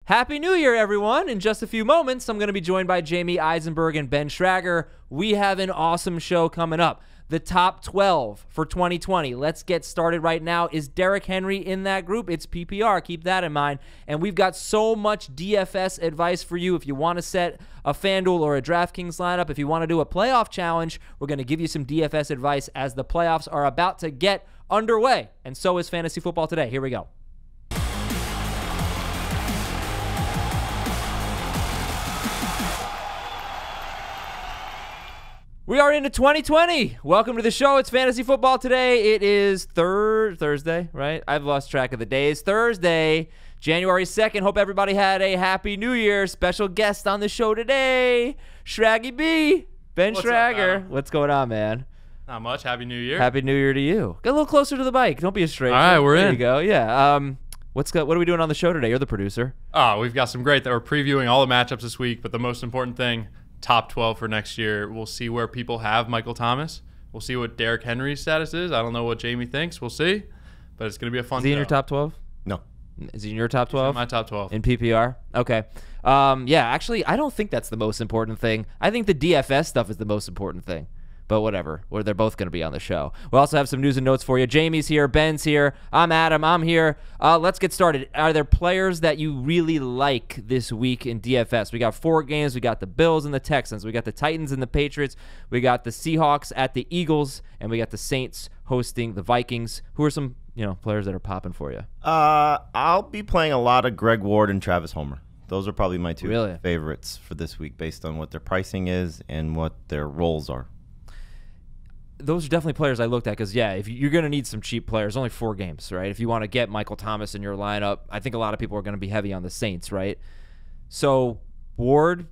Happy New Year, everyone. In just a few moments, I'm going to be joined by Jamie Eisenberg and Ben Schrager. We have an awesome show coming up. The top 12 for 2020. Let's get started right now. Is Derrick Henry in that group? It's PPR. Keep that in mind. And we've got so much DFS advice for you. If you want to set a FanDuel or a DraftKings lineup, if you want to do a playoff challenge, we're going to give you some DFS advice as the playoffs are about to get underway. And so is Fantasy Football Today. Here we go. We are into 2020. Welcome to the show. It's Fantasy Football Today. It is Thursday, right? I've lost track of the days. Thursday, January 2nd. Hope everybody had a happy New Year. Special guest on the show today, Shraggy B, Ben Schrager. What's going on, man? Not much. Happy New Year. Happy New Year to you. Get a little closer to the mic. Don't be a stranger. All right, we're in. There you go. Yeah. What are we doing on the show today? You're the producer. Oh, we've got some great that we're previewing all the matchups this week, but the most important thing, top 12 for next year. We'll see where people have Michael Thomas. We'll see what Derrick Henry's status is. I don't know what Jamie thinks. We'll see. But it's going to be a fun show. Is he in your top 12? No. Is he in your top 12? My top 12. In PPR? Okay. Yeah, actually, I don't think that's the most important thing. I think the DFS stuff is the most important thing. But whatever. They're both going to be on the show. We also have some news and notes for you. Jamie's here. Ben's here. I'm Adam. I'm here. Let's get started. Are there players that you really like this week in DFS? We got 4 games. We got the Bills and the Texans. We got the Titans and the Patriots. We got the Seahawks at the Eagles. And we got the Saints hosting the Vikings. Who are some players that are popping for you? I'll be playing a lot of Greg Ward and Travis Homer. Those are probably my two favorites for this week based on what their pricing is and what their roles are. Those are definitely players I looked at because, yeah, if you're going to need some cheap players, only 4 games, right? If you want to get Michael Thomas in your lineup, I think a lot of people are going to be heavy on the Saints, right? So Ward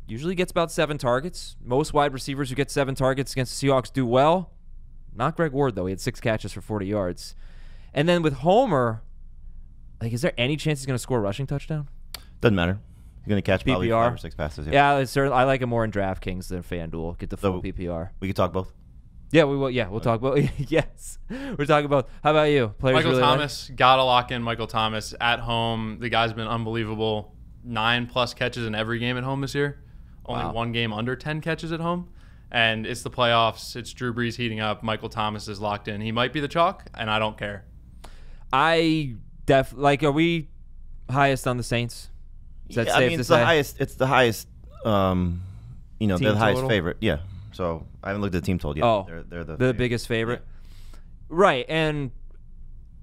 usually gets about 7 targets. Most wide receivers who get 7 targets against the Seahawks do well. Not Greg Ward, though. He had 6 catches for 40 yards. And then with Homer, is there any chance he's going to score a rushing touchdown? Doesn't matter. He's going to catch probably 5 or 6 passes. Yeah, I like him more in DraftKings than FanDuel. Get the full PPR. We could talk both. Yeah, we will. Yeah, we'll talk about. Yes, we're talking about. How about you? Players Michael really Thomas, gotta lock in Michael Thomas at home. The guy's been unbelievable. 9+ catches in every game at home this year. Only 1 game under 10 catches at home, and it's the playoffs. It's Drew Brees heating up. Michael Thomas is locked in. He might be the chalk, and I don't care. Are we highest on the Saints? Is that safe to it's say? It's the highest. They're the highest favorite. Yeah. So I haven't looked at the team total yet. Oh, they're the biggest favorite. Yeah. Right. And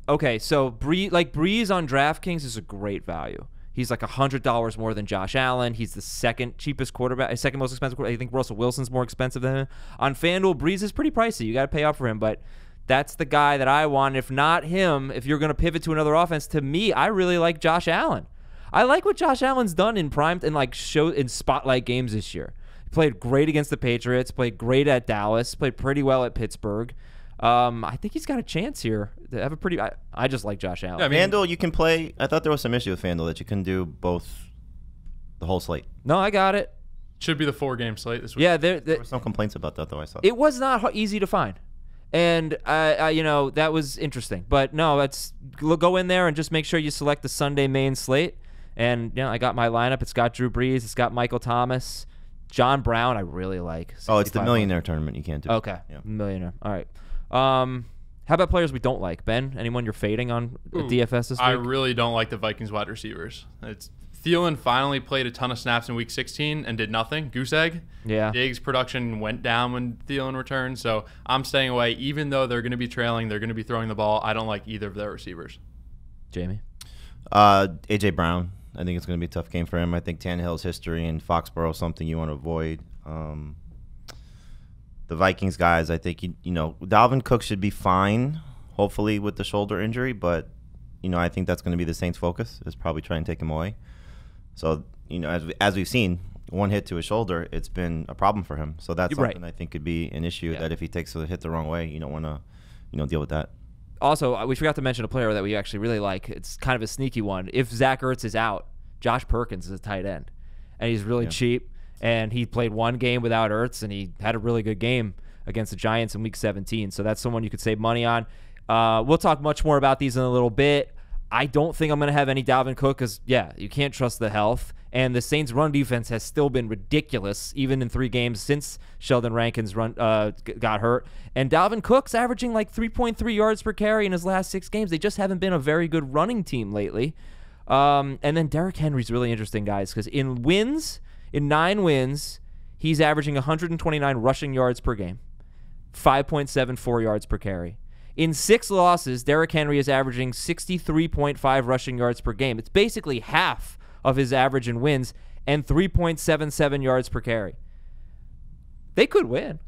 okay, so Breeze on DraftKings is a great value. He's like $100 more than Josh Allen. He's the second cheapest quarterback, second most expensive quarterback. I think Russell Wilson's more expensive than him. On FanDuel, Breeze is pretty pricey. You got to pay up for him, but that's the guy that I want. If not him, if you're going to pivot to another offense, to me, I really like Josh Allen. I like what Josh Allen's done in in spotlight games this year. Played great against the Patriots, played great at Dallas, played pretty well at Pittsburgh. I think he's got a chance here to have a pretty. I just like Josh Allen. Yeah, FanDuel, you can play. I thought there was some issue with FanDuel that you couldn't do both the whole slate. No, I got it. Should be the 4-game slate this week. Yeah, there were some complaints about that, though. I saw it was not easy to find, and that was interesting. But no, let's go in there and just make sure you select the Sunday main slate. And I got my lineup. It's got Drew Brees. It's got Michael Thomas. John Brown, I really like. Oh, it's the millionaire tournament. You can't do. Okay, yeah. Millionaire. All right. How about players we don't like? Ben, anyone you're fading on DFS this week? I really don't like the Vikings wide receivers. Thielen finally played a ton of snaps in Week 16 and did nothing. Goose egg. Yeah. Diggs' production went down when Thielen returned, so I'm staying away. Even though they're going to be trailing, they're going to be throwing the ball. I don't like either of their receivers. Jamie? A.J. Brown. I think it's going to be a tough game for him. I think Tannehill's history in Foxborough is something you want to avoid. The Vikings guys, I think, Dalvin Cook should be fine, hopefully, with the shoulder injury. But, I think that's going to be the Saints' focus, is probably try and take him away. So, as we've seen, 1 hit to his shoulder, it's been a problem for him. So that's something I think could be an issue that if he takes a hit the wrong way, you don't want to, deal with that. Also, we forgot to mention a player that we actually really like. It's kind of a sneaky one. If Zach Ertz is out, Josh Perkins is a tight end, and he's really cheap. And he played 1 game without Ertz, and he had a really good game against the Giants in Week 17. So that's someone you could save money on. We'll talk much more about these in a little bit. I don't think I'm going to have any Dalvin Cook because, yeah, you can't trust the health. And the Saints' run defense has still been ridiculous, even in 3 games since Sheldon Rankins got hurt. And Dalvin Cook's averaging like 3.3 yards per carry in his last 6 games. They just haven't been a very good running team lately. And then Derrick Henry's really interesting, guys, because in 9 wins, he's averaging 129 rushing yards per game, 5.74 yards per carry. In 6 losses, Derrick Henry is averaging 63.5 rushing yards per game. It's basically half of his average in wins and 3.77 yards per carry. They could win.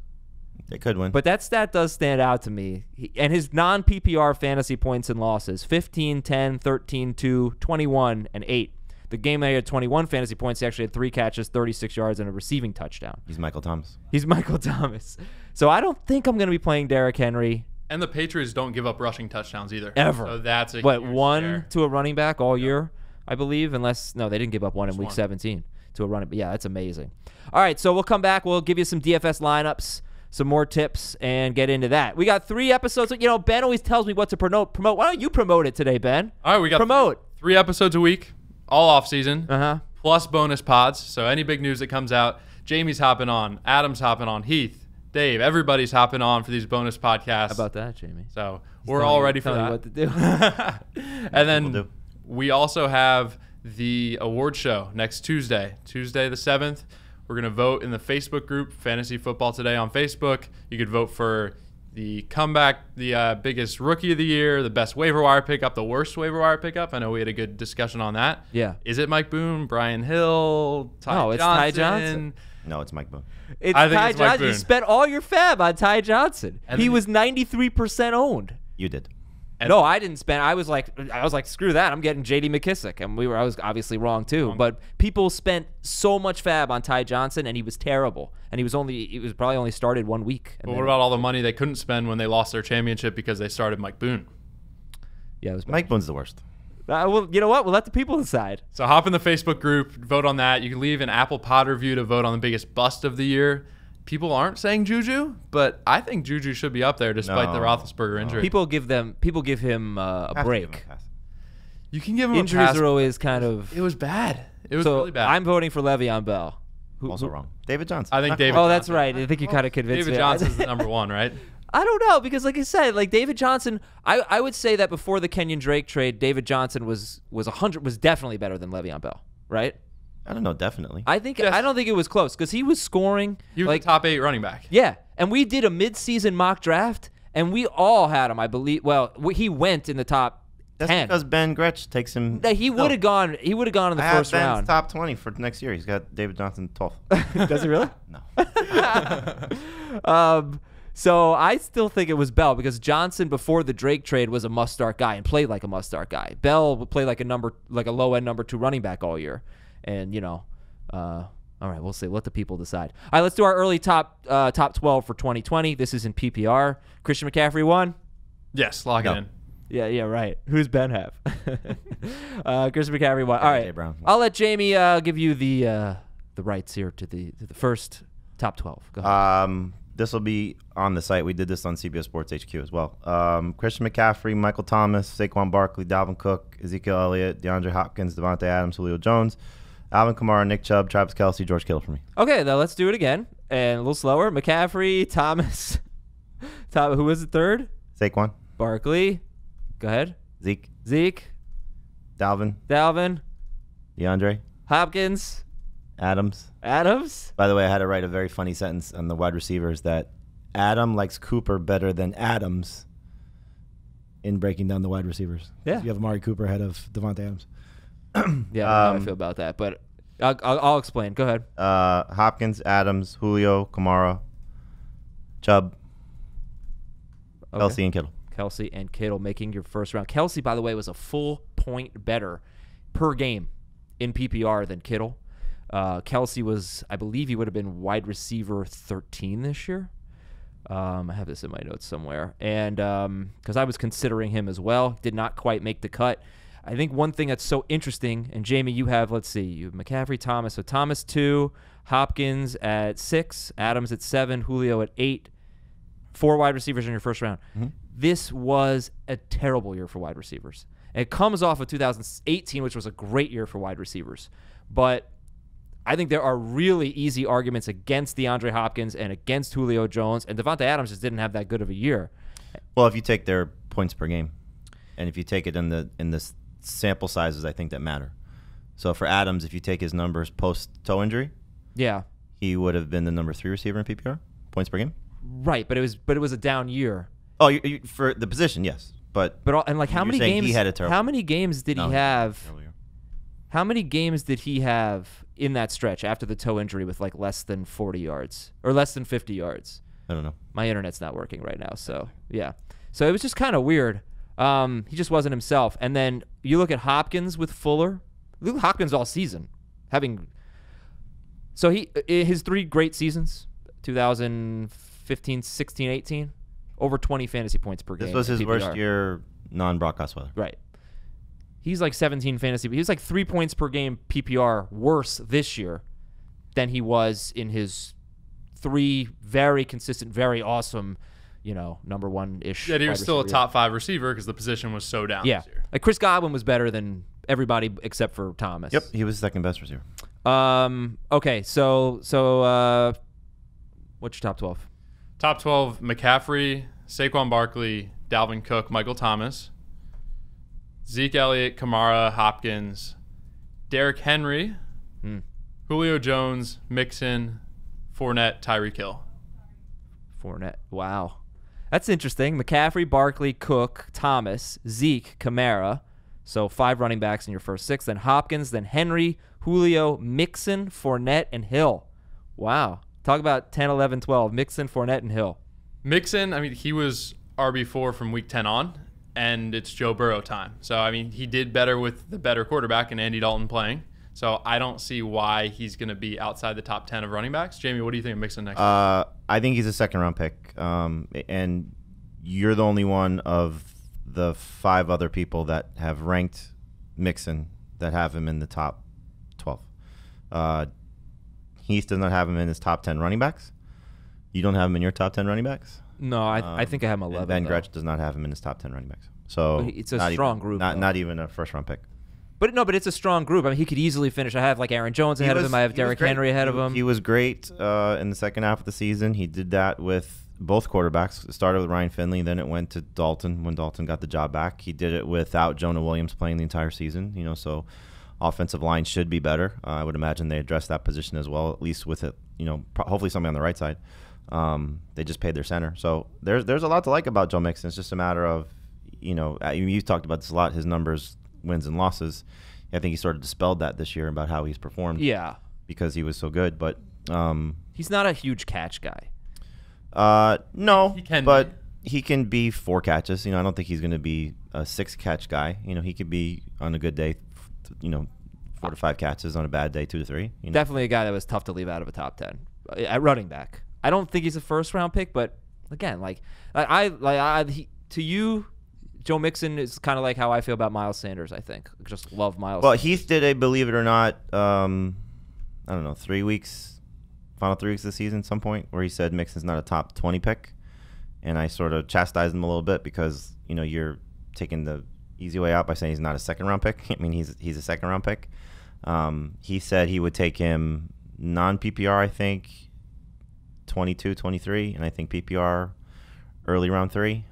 They could win. But that stat does stand out to me. And his non-PPR fantasy points and losses, 15, 10, 13, 2, 21, and 8. The game that he had 21 fantasy points, he actually had 3 catches, 36 yards, and a receiving touchdown. He's Michael Thomas. So I don't think I'm going to be playing Derrick Henry. And the Patriots don't give up rushing touchdowns either. Ever. So that's a What, huge one scare. to a running back all year, I believe, no, they didn't give up one in Just week one. 17 to a running back. Yeah, that's amazing. All right, so we'll come back. We'll give you some DFS lineups, some more tips, and get into that. We got 3 episodes. You know, Ben always tells me what to promote. Why don't you promote it today, Ben? All right, we got Promote. 3 episodes a week, all off season, Uh-huh. plus bonus pods. So any big news that comes out, Jamie's hopping on, Adam's hopping on, Heath, Dave, everybody's hopping on for these bonus podcasts. How about that, Jamie? So we're all ready for Tell that. you what to do. And then we also have the award show next Tuesday the 7th. We're going to vote in the Facebook group, Fantasy Football Today on Facebook. You could vote for the comeback, the biggest rookie of the year, the best waiver wire pickup, the worst waiver wire pickup. I know we had a good discussion on that. Yeah. Is it Mike Boone, Brian Hill, Ty No, it's Johnson? Ty Johnson. No, it's Mike Boone. It's I think Ty it's Mike Johnson. You Boone. spent all your fab on Ty Johnson. And He then- was 93% owned. You did. And- No, I didn't spend. I was like, screw that. I'm getting J.D. McKissick, and I was obviously wrong too. But people spent so much fab on Ty Johnson, and he was terrible. And he was probably only started 1 week. But what about all the money they couldn't spend when they lost their championship because they started Mike Boone? Yeah, it was Mike Boone's the worst. well, you know what? We'll let the people decide. So hop in the Facebook group, vote on that. You can leave an Apple Pod review to vote on the biggest bust of the year. People aren't saying Juju, but I think Juju should be up there despite the No. Roethlisberger injury. People give him a Have to give him break. a pass. You can give him a Injuries pass. are always kind of. It was bad. It was So really bad. I'm voting for Le'Veon Bell. Also wrong. David Johnson. I think David. Oh, that's Johnson. right. I think you kind of convinced David me. Johnson's the number 1, right? I don't know because, like I said, like David Johnson, I would say that before the Kenyon Drake trade, David Johnson was definitely better than Le'Veon Bell, right? I don't know. Definitely. I think Yes. I don't think it was close because he was scoring He was like the top 8 running back. yeah, and we did a mid-season mock draft and we all had him, I believe. Well, he went in the top That's 10. because Ben Gretsch takes him. That he would have gone. He would have gone in the I have first Ben's round. top 20 for next year. He's got David Johnson 12th. Does he really? No. So I still think it was Bell because Johnson before the Drake trade was a must-start guy and played like a must-start guy. Bell would play like a low-end number 2 running back all year, and all right, we'll see. Let the people decide. All right, let's do our early top 12 for 2020. This is in PPR. Christian McCaffrey won. Yes, lock it No. in. Yeah, right. Who's Ben have? Christian McCaffrey won. All right, AJ Brown. I'll let Jamie give you the rights here to the first top 12. Go ahead. This will be on the site. We did this on CBS Sports HQ as well. Christian McCaffrey, Michael Thomas, Saquon Barkley, Dalvin Cook, Ezekiel Elliott, DeAndre Hopkins, Devontae Adams, Julio Jones, Alvin Kamara, Nick Chubb, Travis Kelce, George Kittle for me. Okay, now let's do it again and a little slower. McCaffrey, Thomas, who was the third? Saquon, Barkley. Go ahead. Zeke, Dalvin, DeAndre, Hopkins, Adams. Adams. By the way, I had to write a very funny sentence on the wide receivers that Adam likes Cooper better than Adams in breaking down the wide receivers. Yeah. You have Amari Cooper ahead of Devontae Adams. Yeah, I don't know how I feel about that, but I'll explain. Go ahead. Hopkins, Adams, Julio, Kamara, Chubb, Okay. Kelce, and Kittle. Kelce and Kittle making your first round. Kelce, by the way, was a full point better per game in PPR than Kittle. Kelce was, I believe he would have been wide receiver 13 this year. I have this in my notes somewhere. And because I was considering him as well, did not quite make the cut. I think one thing that's so interesting, and Jamie, you have, let's see, you have McCaffrey, Thomas. So Thomas 2, Hopkins at 6, Adams at 7, Julio at 8. 4 wide receivers in your first round. Mm-hmm. This was a terrible year for wide receivers. It comes off of 2018, which was a great year for wide receivers. But I think there are really easy arguments against DeAndre Hopkins and against Julio Jones, and Devontae Adams just didn't have that good of a year. Well, if you take their points per game, and if you take it in the sample sizes, I think that matter. So for Adams, if you take his numbers post toe injury, Yeah. he would have been the number 3 receiver in PPR points per game. Right, but it was a down year. Oh, for the position, yes, but And like how You're many saying games? he had a terrible- How many games did No, he have? earlier. How many games did he have in that stretch after the toe injury with like less than 40 yards or less than 50 yards? I don't know. My internet's not working right now, so yeah. So it was just kind of weird. He just wasn't himself. And then you look at Hopkins with Fuller. Look at Hopkins all season, so his 3 great seasons, 2015, 16, 18, over 20 fantasy points per game. This was his PPR. worst year non-Brock Osweiler. Right. He's like 17 fantasy. He was like 3 points per game PPR worse this year than he was in his 3 very consistent, very awesome, number 1-ish. Yeah, he was wide still a receiver. top 5 receiver because the position was so down Yeah. this year. Like Chris Godwin was better than everybody except for Thomas. Yep, he was the second best receiver. Okay, so what's your top 12? Top 12, McCaffrey, Saquon Barkley, Dalvin Cook, Michael Thomas, Zeke Elliott, Kamara, Hopkins, Derrick Henry, Julio Jones, Mixon, Fournette, Tyreek Hill. Fournette. Wow. That's interesting. McCaffrey, Barkley, Cook, Thomas, Zeke, Kamara. So 5 running backs in your first 6. Then Hopkins, then Henry, Julio, Mixon, Fournette, and Hill. Wow. Talk about 10, 11, 12. Mixon, Fournette, and Hill. Mixon, I mean, he was RB4 from week 10 on, and it's Joe Burrow time. So, I mean, he did better with the better quarterback and Andy Dalton playing. So I don't see why he's going to be outside the top 10 of running backs. Jamie, what do you think of Mixon next year? I think he's a second-round pick, and you're the only one of the 5 other people that have ranked Mixon that have him in the top 12. Heath does not have him in his top 10 running backs. You don't have him in your top 10 running backs? No, I think I have him 11. And Ben though. Gretsch does not have him in his top 10 running backs. So But it's a not strong even, group, Not, though. not even a first-round pick. But it's a strong group. I mean, he could easily finish. I have like Aaron Jones ahead of him. I have Derrick Henry ahead of him. He was great in the second half of the season. He did that with both quarterbacks. It started with Ryan Finley, then it went to Dalton when Dalton got the job back. He did it without Jonah Williams playing the entire season. So offensive line should be better. I would imagine they addressed that position as well, at least with it. Hopefully somebody on the right side. They just paid their center. So there's a lot to like about Joe Mixon. It's just a matter of, you talked about this a lot, his numbers, wins and losses. I think he sort of dispelled that this year about how he's performed. Yeah. Because he was so good. But He's not a huge catch guy. no, He can but he can be 4 catches. I don't think he's going to be a 6-catch guy. He could be on a good day, 4 to 5 catches, on a bad day 2 to 3. Definitely a guy that was tough to leave out of a top 10 at running back. I don't think he's a first-round pick, but again, to you, Joe Mixon is kind of like how I feel about Miles Sanders. I think just love Miles. Well, Sanders. Heath did a believe it or not, I don't know, 3 weeks, final 3 weeks of the season, at some point, where he said Mixon's not a top 20 pick, and I sort of chastised him a little bit because you're taking the easy way out by saying he's not a second-round pick. I mean, he's a second-round pick. He said he would take him non-PPR, I think, 22, 23, and I think PPR early round 3.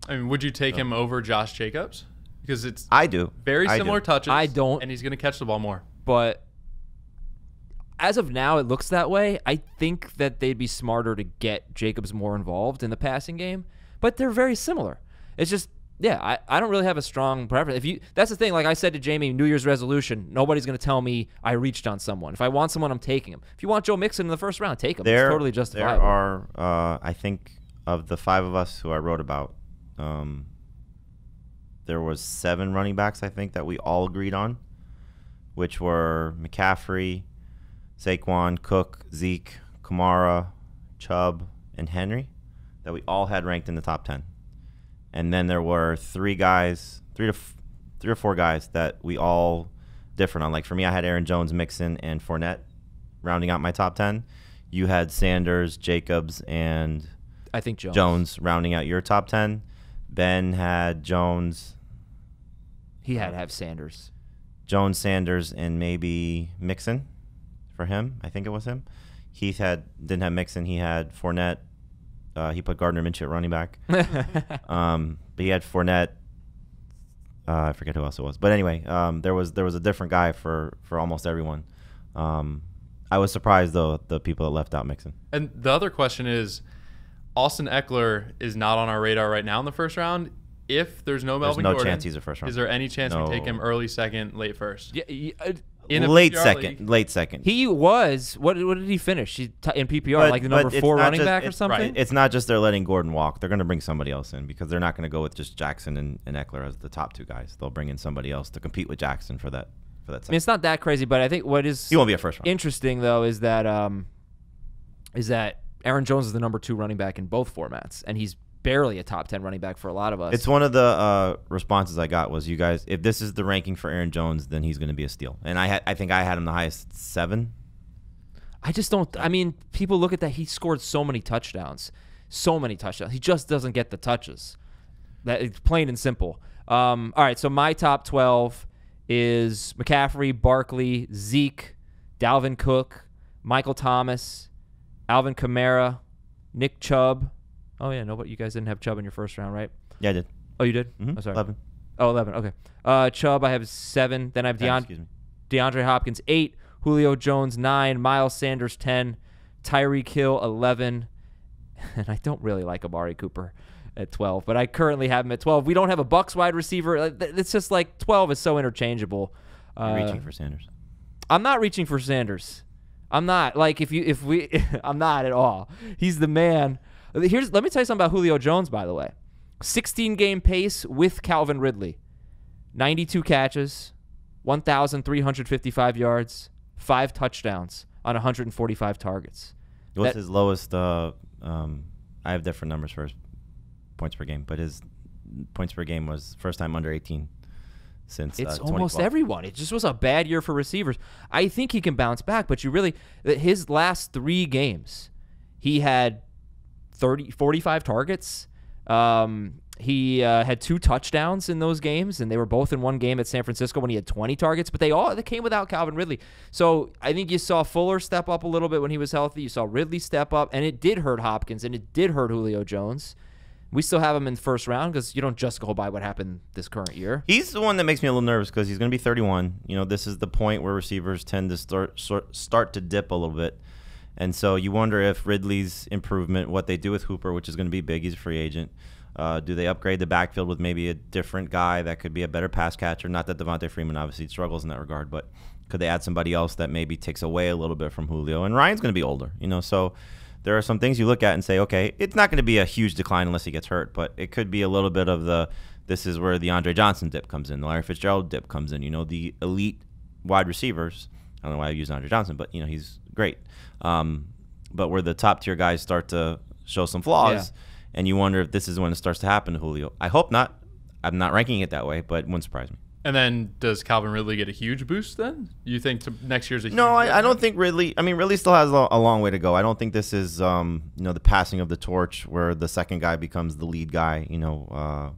I mean, would you take him over Josh Jacobs? Because it's I do. very I similar do. touches. I don't. And he's going to catch the ball more. But as of now, it looks that way. I think that they'd be smarter to get Jacobs more involved in the passing game, but they're very similar. It's just, yeah, I don't really have a strong preference. That's the thing. Like I said to Jamie, New Year's resolution, nobody's going to tell me I reached on someone. If I want someone, I'm taking him. If you want Joe Mixon in the first round, take him. It's totally justifiable. There are, I think, of the 5 of us who I wrote about, there was 7 running backs, I think, that we all agreed on, which were McCaffrey, Saquon, Cook, Zeke, Kamara, Chubb, and Henry, that we all had ranked in the top 10. And then there were 3 or 4 guys that we all different on. Like for me, I had Aaron Jones, Mixon, and Fournette rounding out my top 10. You had Sanders, Jacobs, and I think Jones rounding out your top 10. Ben had Jones, He had to have Sanders. Jones, Sanders, and maybe Mixon for him. I think it was him. Heath didn't have Mixon. He had Fournette. He put Gardner Minshew at running back. But he had Fournette. I forget who else it was. But anyway, there was a different guy for almost everyone. I was surprised, though, the people that left out Mixon. And the other question is, Austin Eckler is not on our radar right now in the first round. If there's no Melvin Gordon, chance he's a first round. Is there any chance we take him early second, late first? Yeah, late second. He was. What did he finish? In PPR, like the number 4 running back or something? Right. It's not just they're letting Gordon walk. They're going to bring somebody else in because they're not going to go with just Jackson and Eckler as the top 2 guys. They'll bring in somebody else to compete with Jackson for that. I mean, it's not that crazy, but I think what is he won't be a first round. Interesting though is that Aaron Jones is the number 2 running back in both formats, and he's barely a top 10 running back for a lot of us. It's one of the responses I got was, you guys, if this is the ranking for Aaron Jones, then he's going to be a steal. And I think I had him the highest 7. I just don't. I mean, people look at that. He scored so many touchdowns. He just doesn't get the touches. That it's plain and simple. All right, so my top 12 is McCaffrey, Barkley, Zeke, Dalvin Cook, Michael Thomas, Alvin Kamara, Nick Chubb. Oh, yeah, no, but you guys didn't have Chubb in your first round, right? Yeah, I did. Oh, you did? Mm-hmm. Oh, sorry. 11. Oh, 11, okay. Chubb, I have 7. Then I have DeAndre Hopkins, 8. Julio Jones, 9. Miles Sanders, 10. Tyreek Hill, 11. And I don't really like Amari Cooper at 12, but I currently have him at 12. We don't have a Bucs wide receiver. It's just like 12 is so interchangeable. You're reaching for Sanders. I'm not reaching for Sanders. I'm not. Like, I'm not at all. He's the man. Let me tell you something about Julio Jones, by the way. 16-game pace with Calvin Ridley. 92 catches, 1,355 yards, 5 touchdowns on 145 targets. What's his lowest? I have different numbers for his points per game, but his points per game was first time under 18 since it's almost everyone. It just was a bad year for receivers. I think he can bounce back, but his last 3 games, he had 45 targets. He had 2 touchdowns in those games, and they were both in one game at San Francisco when he had 20 targets, but they came without Calvin Ridley. So I think you saw Fuller step up a little bit when he was healthy. You saw Ridley step up, and it did hurt Hopkins, and it did hurt Julio Jones. We still have him in the first round because you don't just go by what happened this current year. He's the one that makes me a little nervous because he's going to be 31. You know, this is the point where receivers tend to start to dip a little bit. And so you wonder if Ridley's improvement, what they do with Hooper, which is going to be big, he's a free agent. Do they upgrade the backfield with maybe a different guy that could be a better pass catcher? Not that Devontae Freeman obviously struggles in that regard, but could they add somebody else that maybe takes away a little bit from Julio? And Ryan's going to be older, you know, so there are some things you look at and say, okay, it's not going to be a huge decline unless he gets hurt, but it could be a little bit of this is where the Andre Johnson dip comes in, the Larry Fitzgerald dip comes in, you know, the elite wide receivers. I don't know why I use Andre Johnson, but, you know, he's great. But where the top tier guys start to show some flaws, and you wonder if this is when it starts to happen to Julio. I hope not. I'm not ranking it that way, but it wouldn't surprise me. And then does Calvin Ridley get a huge boost then? You think next year's a huge No, I don't think Ridley. I mean, Ridley still has a long way to go. I don't think this is, the passing of the torch where the second guy becomes the lead guy. You know,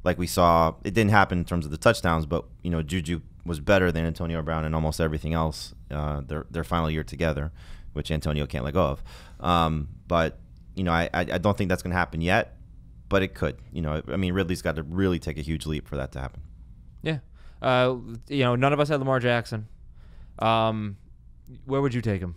like we saw, it didn't happen in terms of the touchdowns, but, you know, Juju was better than Antonio Brown and almost everything else their final year together, which Antonio can't let go of. But, you know, I don't think that's going to happen yet, but it could. You know, I mean, Ridley's got to really take a huge leap for that to happen. Yeah. You know, none of us had Lamar Jackson. Where would you take him?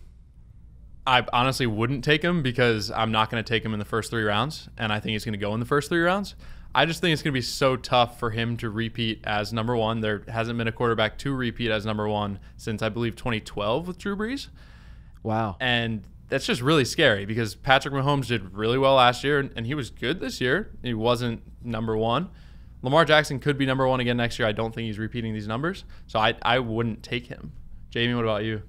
I honestly wouldn't take him because I'm not going to take him in the first 3 rounds, and I think he's going to go in the first 3 rounds. I just think it's going to be so tough for him to repeat as number 1. There hasn't been a quarterback to repeat as number 1 since, I believe, 2012 with Drew Brees. Wow. And that's just really scary because Patrick Mahomes did really well last year, and he was good this year. He wasn't number 1. Lamar Jackson could be number 1 again next year. I don't think he's repeating these numbers, so I wouldn't take him. Jamie, what about you?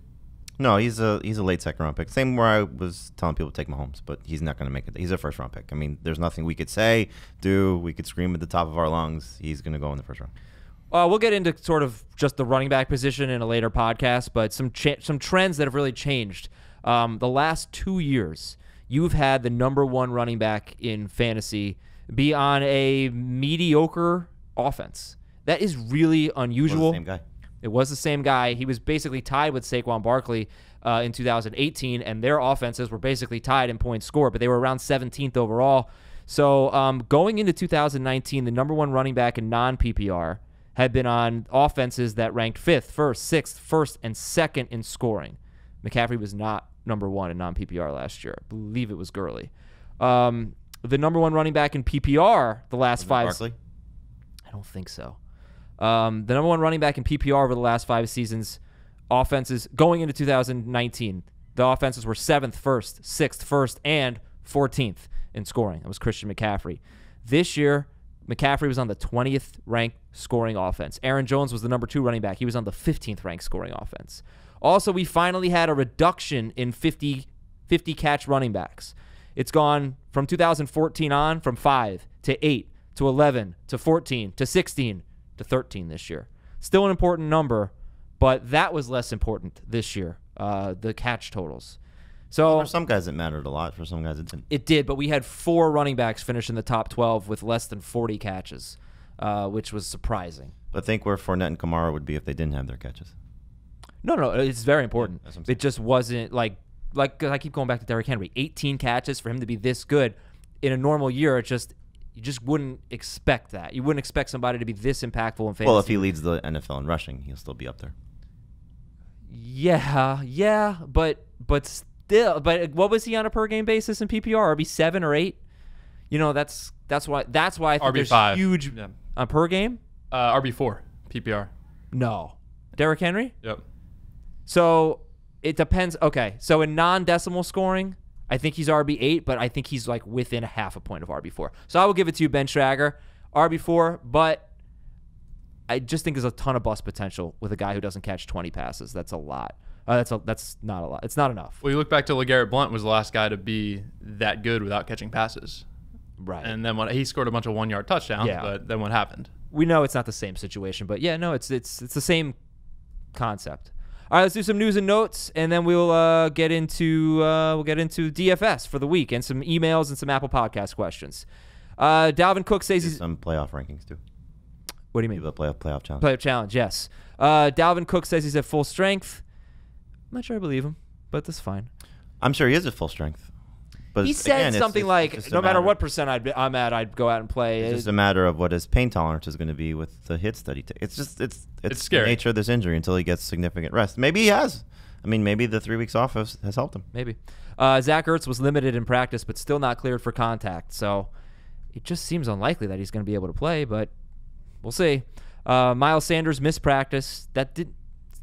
No, he's a late second round pick. Same where I was telling people to take Mahomes, but he's not going to make it. He's a first round pick. I mean, there's nothing we could say, we could scream at the top of our lungs. He's going to go in the first round. We'll get into sort of just the running back position in a later podcast, but some trends that have really changed. The last 2 years, you've had the number 1 running back in fantasy be on a mediocre offense. That is really unusual. Same guy. It was the same guy. He was basically tied with Saquon Barkley in 2018, and their offenses were basically tied in points scored, but they were around 17th overall. So going into 2019, the number one running back in non-PPR had been on offenses that ranked 5th, 1st, 6th, 1st, and 2nd in scoring. McCaffrey was not number one in non-PPR last year. I believe it was Gurley. The number one running back in PPR the last five. Barkley? I don't think so. The number one running back in PPR over the last 5 seasons, offenses going into 2019, the offenses were 7th, 1st, 6th, 1st, and 14th in scoring. That was Christian McCaffrey. This year, McCaffrey was on the 20th ranked scoring offense. Aaron Jones was the number 2 running back. He was on the 15th ranked scoring offense. Also, we finally had a reduction in 50 catch running backs. It's gone from 2014 on from 5 to 8 to 11 to 14 to 16 to 13 this year. Still an important number, but that was less important this year, the catch totals. So For some guys, it mattered a lot. For some guys, it didn't. it did, but we had 4 running backs finish in the top 12 with less than 40 catches, which was surprising. But think where Fournette and Kamara would be if they didn't have their catches. No, it's very important. That's what I'm saying. It just wasn't like I keep going back to Derrick Henry. 18 catches for him to be this good in a normal year. You just wouldn't expect that. You wouldn't expect somebody to be this impactful in fantasy. Well, if he leads the NFL in rushing, he'll still be up there. Yeah, but still, but what was he on a per game basis in PPR? RB 7 or 8? You know, that's why I think RB5. there's huge Yeah. on per game. RB4 PPR. No, Derrick Henry. Yep. So it depends. Okay, so in non-decimal scoring, I think he's RB8, but I think he's like within a half a point of RB4. So I will give it to you, Ben Schrager, RB4, but I just think there's a ton of bust potential with a guy who doesn't catch 20 passes. That's a lot. That's not a lot. It's not enough. Well, you look back to LeGarrette Blount was the last guy to be that good without catching passes. Right. And then he scored a bunch of 1-yard touchdowns, Yeah. but then what happened? We know it's not the same situation, but yeah, no, it's the same concept. All right, let's do some news and notes, and then we'll get into DFS for the week and some emails and some Apple Podcast questions. Dalvin Cook says he's Some playoff rankings too. What do you mean? The playoff challenge. Playoff challenge, yes. Dalvin Cook says he's at full strength. I'm not sure I believe him, but that's fine. I'm sure he is at full strength. But He said again, something it's like, just a no matter matter- what percent I'm at, I'd go out and play. It's just a matter of what his pain tolerance is going to be with the hits that he takes. It's just it's scary. the nature of this injury until he gets significant rest. Maybe he has. I mean, maybe the 3 weeks off has helped him. Maybe. Zach Ertz was limited in practice, but still not cleared for contact. So it just seems unlikely that he's going to be able to play, but we'll see. Miles Sanders missed practice. That did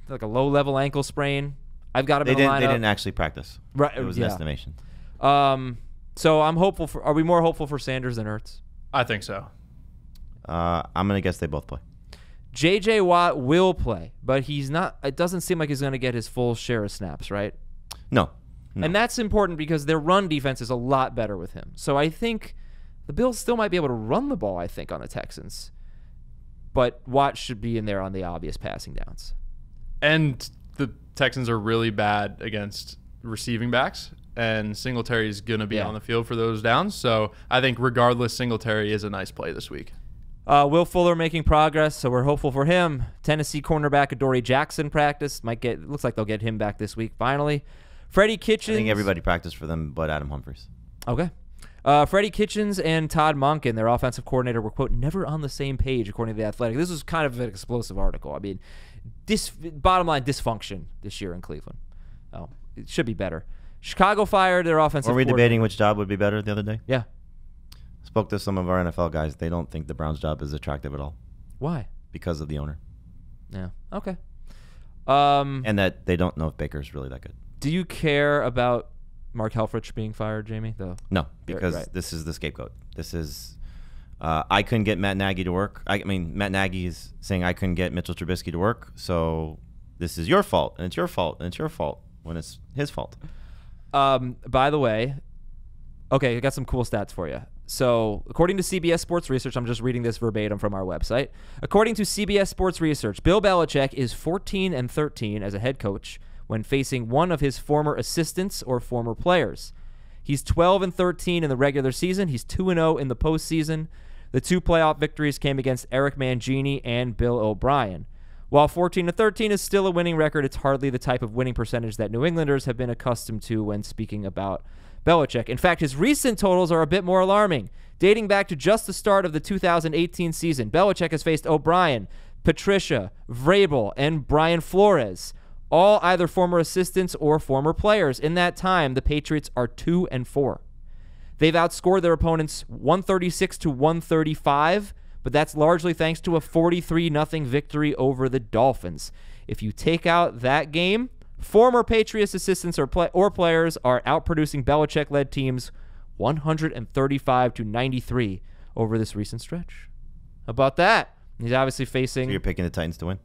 like a low-level ankle sprain. I've got him in the lineup. They didn't actually practice. Right, It was yeah. an estimation. So I'm hopeful for. Are we more hopeful for Sanders than Ertz? I think so. I'm going to guess they both play. J.J. Watt will play, but he's not. It doesn't seem like he's going to get his full share of snaps, right? No. And that's important because their run defense is a lot better with him. So I think the Bills still might be able to run the ball, I think, on the Texans. But Watt should be in there on the obvious passing downs. And the Texans are really bad against receiving backs, and Singletary is going to be on the field for those downs. So I think regardless, Singletary is a nice play this week. Will Fuller making progress, so we're hopeful for him. Tennessee cornerback Adoree Jackson practice. Looks like they'll get him back this week finally. Freddie Kitchens. I think everybody practiced for them but Adam Humphries. Okay. Freddie Kitchens and Todd Monken, their offensive coordinator, were, quote, never on the same page, according to The Athletic. This was kind of an explosive article. I mean, bottom line, dysfunction this year in Cleveland. Oh, it should be better. Chicago fired their offensive Were we coordinator. debating which job would be better the other day? Yeah. Spoke to some of our NFL guys. They don't think the Browns job is attractive at all Why? because of the owner. Yeah. Okay. And that they don't know if Baker's really that good. Do you care about Mark Helfrich being fired, Jamie? No, because Right. this is the scapegoat. This is I couldn't get Matt Nagy to work. I mean, Matt Nagy is saying I couldn't get Mitchell Trubisky to work, so this is your fault, and it's your fault, and it's your fault when it's his fault. By the way, okay, I got some cool stats for you. So, according to CBS Sports Research, I'm just reading this verbatim from our website. According to CBS Sports Research, Bill Belichick is 14-13 as a head coach when facing one of his former assistants or former players. He's 12-13 in the regular season. He's 2-0 in the postseason. The 2 playoff victories came against Eric Mangini and Bill O'Brien. While 14-13 is still a winning record, it's hardly the type of winning percentage that New Englanders have been accustomed to when speaking about Belichick. In fact, his recent totals are a bit more alarming. Dating back to just the start of the 2018 season, Belichick has faced O'Brien, Patricia, Vrabel, and Brian Flores, all either former assistants or former players. In that time, the Patriots are 2-4. They've outscored their opponents 136-135, but that's largely thanks to a 43-0 victory over the Dolphins. If you take out that game, former Patriots assistants or players are outproducing Belichick-led teams 135-93 over this recent stretch. How about that? He's obviously facing... So you're picking the Titans to win?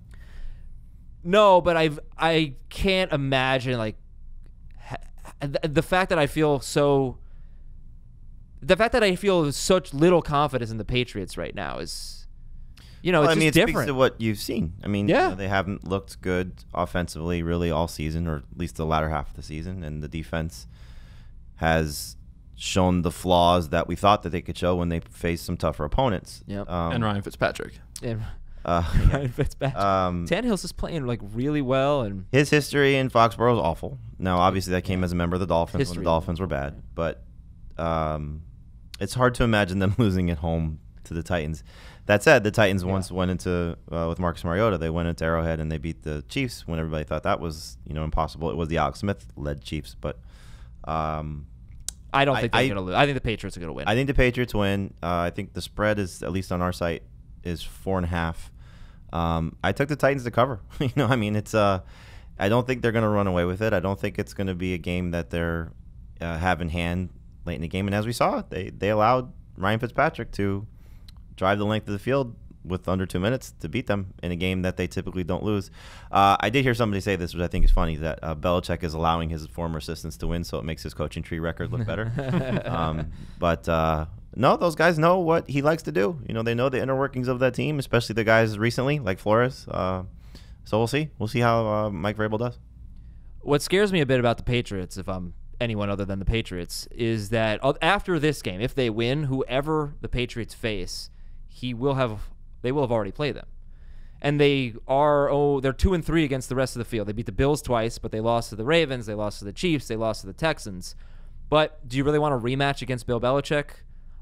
No, but I can't imagine, like, the fact that I feel so... The fact that I feel such little confidence in the Patriots right now is, it's just it different. speaks to what you've seen. I mean, yeah. They haven't looked good offensively really all season, or at least the latter half of the season, and the defense has shown the flaws that we thought that they could show when they faced some tougher opponents. Yep. And Ryan Fitzpatrick. And Ryan Fitzpatrick. Tannehill's just playing like really well, and his history in Foxborough is awful. Now, obviously, that came as a member of the Dolphins when the Dolphins were bad, but it's hard to imagine them losing at home to the Titans. That said, the Titans once went into with Marcus Mariota. They went into Arrowhead and they beat the Chiefs when everybody thought that was impossible. It was the Alex Smith-led Chiefs, but I don't think they're going to lose. I think the Patriots are going to win. I think the Patriots win. I think the spread is, at least on our site, is 4.5. I took the Titans to cover. It's I don't think they're going to run away with it. I don't think it's going to be a game that they're have in hand late in the game. And as we saw, they allowed Ryan Fitzpatrick to drive the length of the field with under 2 minutes to beat them in a game that they typically don't lose. I did hear somebody say this, which I think is funny, that Belichick is allowing his former assistants to win, so it makes his coaching tree record look better. No, those guys know what he likes to do. They know the inner workings of that team, especially the guys recently, like Flores. So we'll see. We'll see how Mike Vrabel does. What scares me a bit about the Patriots, if I'm anyone other than the Patriots, is that after this game, if they win, whoever the Patriots face, they will have already played them. And they're 2-3 against the rest of the field. They beat the Bills twice, but they lost to the Ravens, they lost to the Chiefs, they lost to the Texans. But do you really want a rematch against Bill Belichick?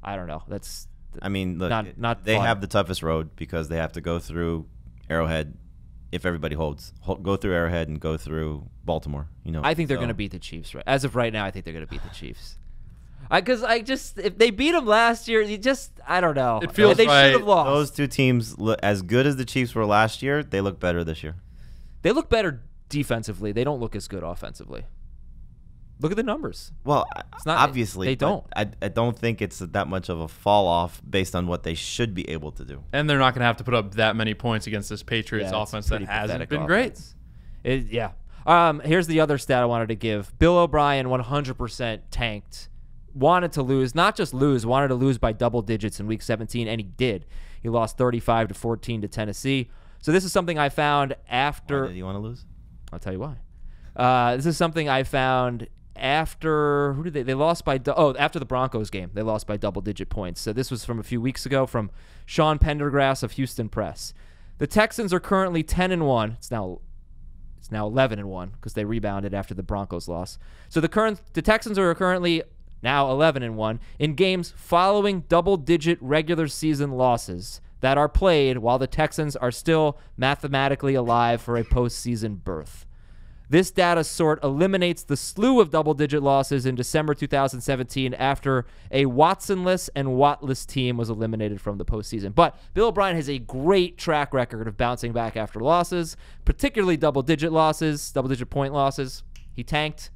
I don't know. Look, not they fun. have the toughest road because they have to go through Arrowhead. If everybody holds, go through Arrowhead and go through Baltimore. I think they're going to beat the Chiefs. Right? As of right now, I think they're going to beat the Chiefs. Because if they beat them last year, I don't know. It feels they right. should have lost. Those two teams, as good as the Chiefs were last year, they look better this year. They look better defensively. They don't look as good offensively. Look at the numbers. Well, it's not, obviously, they don't. I don't think it's that much of a fall off based on what they should be able to do. And they're not going to have to put up that many points against this Patriots offense that hasn't been great. Here's the other stat I wanted to give. Bill O'Brien 100% tanked. Wanted to lose, not just lose, wanted to lose by double digits in Week 17, and he did. He lost 35-14 to Tennessee. So this is something I found after. Why did you want to lose? I'll tell you why. This is something I found after. Who did they lost by? After the Broncos game, they lost by double-digit points. So this was from a few weeks ago from Sean Pendergrass of Houston Press. The Texans are currently 10-1. It's now 11-1 because they rebounded after the Broncos loss. So the Texans are currently now 11-1 in games following double-digit regular season losses that are played while the Texans are still mathematically alive for a postseason berth. This data sort eliminates the slew of double-digit losses in December 2017 after a Watsonless and Wattless team was eliminated from the postseason. But Bill O'Brien has a great track record of bouncing back after losses, particularly double-digit losses, double-digit point losses. He tanked.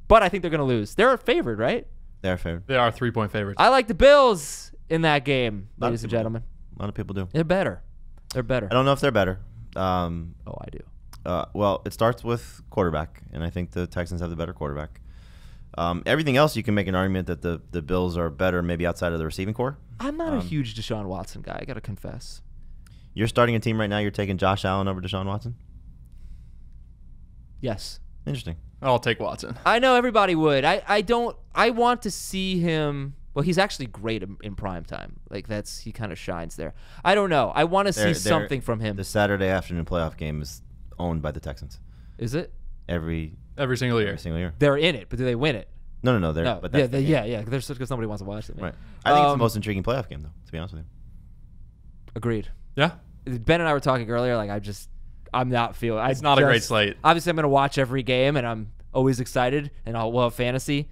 But I think they're going to lose. They're favored, right? They're favored. They are 3-point favorites. I like the Bills in that game, ladies and gentlemen. A lot of people do. They're better. I don't know if they're better. I do. Well, it starts with quarterback, and I think the Texans have the better quarterback. Everything else, you can make an argument that the Bills are better maybe outside of the receiving core. I'm not a huge Deshaun Watson guy, I got to confess. You're starting a team right now, you're taking Josh Allen over Deshaun Watson? Yes. Interesting. I'll take Watson. I know everybody would. I want to see him. Well, he's actually great in prime time. Like he kind of shines there. I don't know. I want to see something from him. The Saturday afternoon playoff game is owned by the Texans. Is it? Every single year. Every single year. They're in it, but do they win it? No. But that's yeah. There's because nobody wants to watch them. Right. I think it's the most intriguing playoff game, though. To be honest with you. Agreed. Yeah. Ben and I were talking earlier. Like I'm not feeling. It's not a great slate. Obviously, I'm going to watch every game, and I'm always excited, and we'll have fantasy.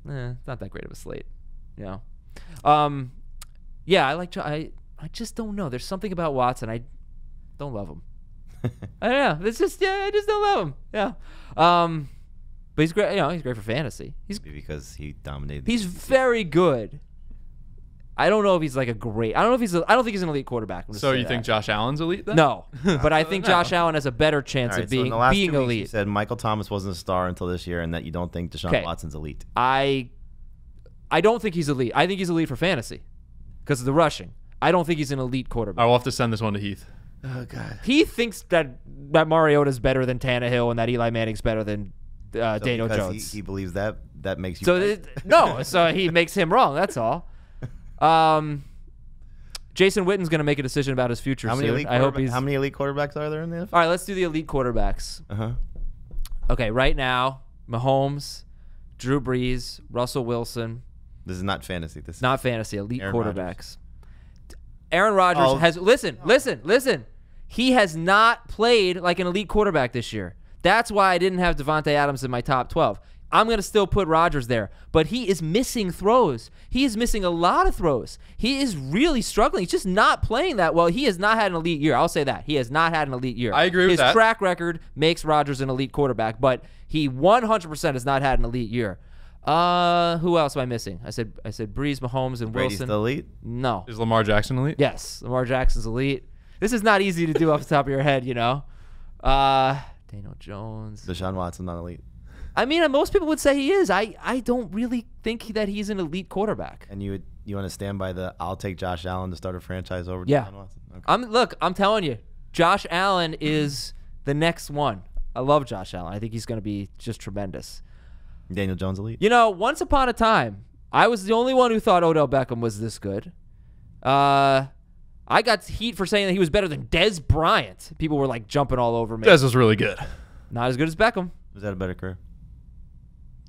It's not that great of a slate. Yeah, I just don't know. There's something about Watson. I don't love him. I don't know. It's just I just don't love him. Yeah. But he's great. He's great for fantasy. Because he dominated. He's very good. I don't know if he's like a great. I don't think he's an elite quarterback. So you think Josh Allen's elite then? No, but I think Josh Allen has a better chance of being in the last 2 weeks, elite. You said Michael Thomas wasn't a star until this year, and that you don't think Deshaun Watson's elite. I don't think he's elite. I think he's elite for fantasy because of the rushing. I don't think he's an elite quarterback. I will have to send this one to Heath. Oh God. He thinks that Mariota's better than Tannehill and that Eli Manning's better than Daniel Jones. He believes that makes you. So right. So he makes him wrong. That's all. Jason Witten's going to make a decision about his future soon. How many elite quarterbacks are there in the NFL? All right, let's do the elite quarterbacks. Okay, right now, Mahomes, Drew Brees, Russell Wilson. This is not fantasy. This is not fantasy. Elite Aaron quarterbacks. Aaron Rodgers has listen. He has not played like an elite quarterback this year. That's why I didn't have Devontae Adams in my top 12. I'm going to still put Rodgers there, but he is missing throws. He is missing a lot of throws. He is really struggling. He's just not playing that well. He has not had an elite year. I'll say that. He has not had an elite year. I agree with that. His track record makes Rodgers an elite quarterback, but he 100% has not had an elite year. Who else am I missing? I said Brees, Mahomes, and Brady's Wilson. the elite? No. Is Lamar Jackson elite? Yes. Lamar Jackson's elite. This is not easy to do off the top of your head, Daniel Jones. Deshaun Watson not elite. I mean, most people would say he is. I don't really think that he's an elite quarterback. And you want to stand by I'll take Josh Allen to start a franchise over Deshaun Watson? Okay. I'm telling you, Josh Allen is the next one. I love Josh Allen. I think he's going to be just tremendous. Daniel Jones elite? Once upon a time, I was the only one who thought Odell Beckham was this good. I got heat for saying that he was better than Dez Bryant. People were like jumping all over me. Dez was really good. Not as good as Beckham. Was that a better career?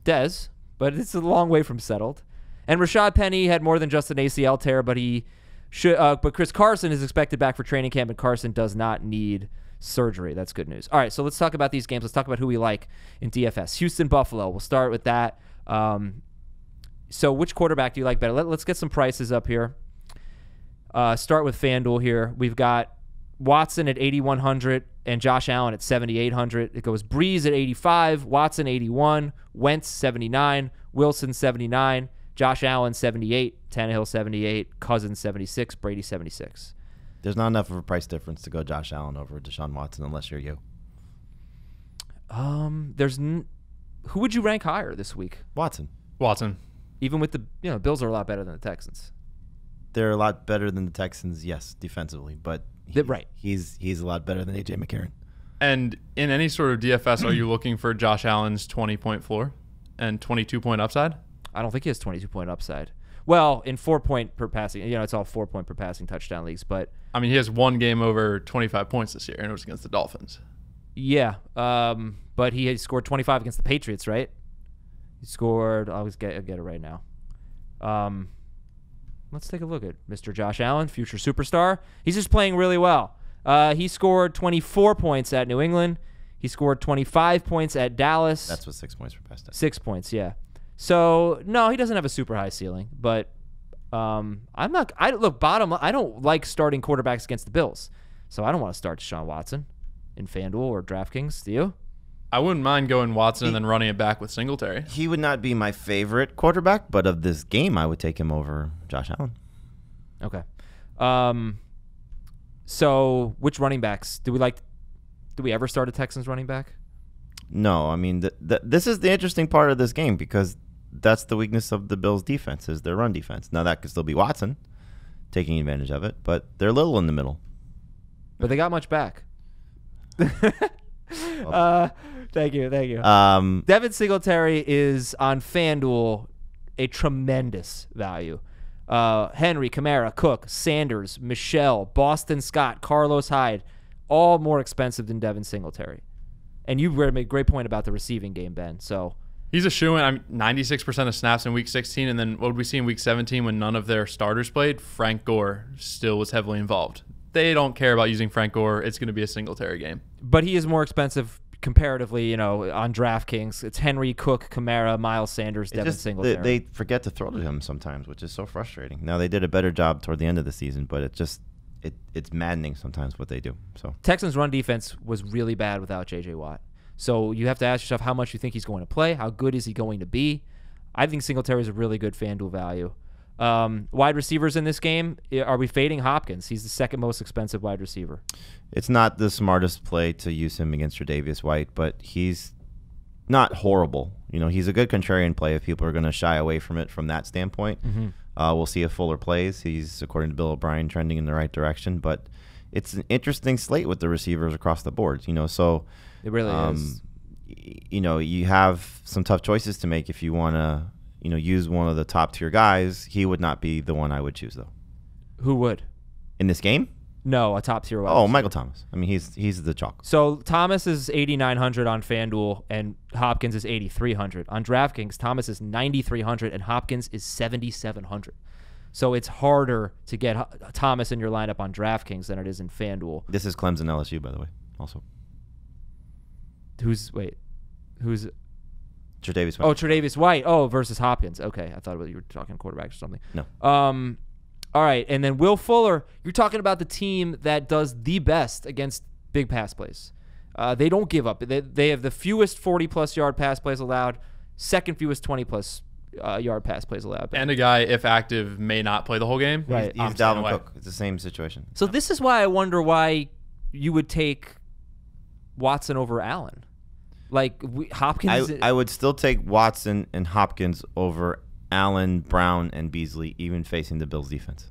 Dez, but it's a long way from settled. And Rashad Penny had more than just an ACL tear, but but Chris Carson is expected back for training camp, and Carson does not need surgery. That's good news. All right, so let's talk about these games. Let's talk about who we like in DFS. Houston, Buffalo. We'll start with that. So which quarterback do you like better? Let's get some prices up here. Start with FanDuel here. We've got Watson at 8,100 and Josh Allen at 7,800. It goes Breeze at 85, Watson 81, Wentz 79, Wilson 79, Josh Allen 78, Tannehill 78, Cousins 76, Brady 76. There's not enough of a price difference to go Josh Allen over Deshaun Watson unless you're you. Who would you rank higher this week? Watson. Even with the Bills are a lot better than the Texans. They're a lot better than the Texans, yes, defensively, but he's a lot better than AJ McCarron. And in any sort of DFS, are you looking for Josh Allen's 20-point floor and 22-point upside? I don't think he has 22-point upside. Well, in 4-point per passing, it's all 4-point per passing touchdown leagues, but I mean, he has one game over 25 points this year, and it was against the Dolphins. Yeah, but he had scored 25 against the Patriots, right? He scored. I'll get it right now. Let's take a look at Mr. Josh Allen, future superstar. He's just playing really well. He scored 24 points at New England. He scored 25 points at Dallas. That's what 6 points per pass. 6 points, yeah. So no, he doesn't have a super high ceiling, but I don't like starting quarterbacks against the Bills, so I don't want to start Deshaun Watson in FanDuel or DraftKings. Do you? I wouldn't mind going Watson and then running it back with Singletary. He would not be my favorite quarterback, but of this game, I would take him over Josh Allen. Okay. So which running backs do we like? Do we ever start a Texans running back? No, I mean, this is the interesting part of this game because that's the weakness of the Bills' defense is their run defense. Now, that could still be Watson taking advantage of it, but they're a little in the middle. But they got much back. Thank you. Devin Singletary is on FanDuel a tremendous value. Henry, Kamara, Cook, Sanders, Michelle, Boston Scott, Carlos Hyde, all more expensive than Devin Singletary. And you made a great point about the receiving game, Ben. So he's a shoo-in. I'm 96% of snaps in Week 16, and then what did we see in Week 17 when none of their starters played? Frank Gore still was heavily involved. They don't care about using Frank Gore. It's going to be a Singletary game. But he is more expensive comparatively, on DraftKings. It's Henry, Cook, Kamara, Miles Sanders, Devin Singletary. They forget to throw to him sometimes, which is so frustrating. Now, they did a better job toward the end of the season, but it's maddening sometimes what they do. So Texans' run defense was really bad without J.J. Watt. So you have to ask yourself how much you think he's going to play. How good is he going to be? I think Singletary is a really good FanDuel value. Wide receivers in this game, are we fading Hopkins? He's the second most expensive wide receiver. It's not the smartest play to use him against Tre'Davious White, but he's not horrible. He's a good contrarian play if people are going to shy away from it from that standpoint. We'll see if Fuller plays. He's, according to Bill O'Brien, trending in the right direction, but it's an interesting slate with the receivers across the board. So it really is. You have some tough choices to make if you want to use one of the top tier guys. He would not be the one I would choose, though. Who would? In this game? No, a top tier wide receiver. receiver. Michael Thomas. I mean, he's the chalk. So Thomas is 8,900 on FanDuel and Hopkins is 8,300. On DraftKings, Thomas is 9,300 and Hopkins is 7,700. So it's harder to get Thomas in your lineup on DraftKings than it is in FanDuel. This is Clemson LSU, by the way, also. Who's Tre'Davious White. Oh, Tre'Davious White. Oh, versus Hopkins. Okay, I thought you were talking quarterbacks or something. No. All right, and then Will Fuller, you're talking about the team that does the best against big pass plays. They don't give up. They have the fewest 40-plus yard pass plays allowed, second fewest 20-plus yard pass plays allowed. And a guy, if active, may not play the whole game. Right. He's Dalvin Cook. It's the same situation. So this is why I wonder why you would take Watson over Allen. Like Hopkins. I would still take Watson and Hopkins over Allen, Brown, and Beasley, even facing the Bills defense.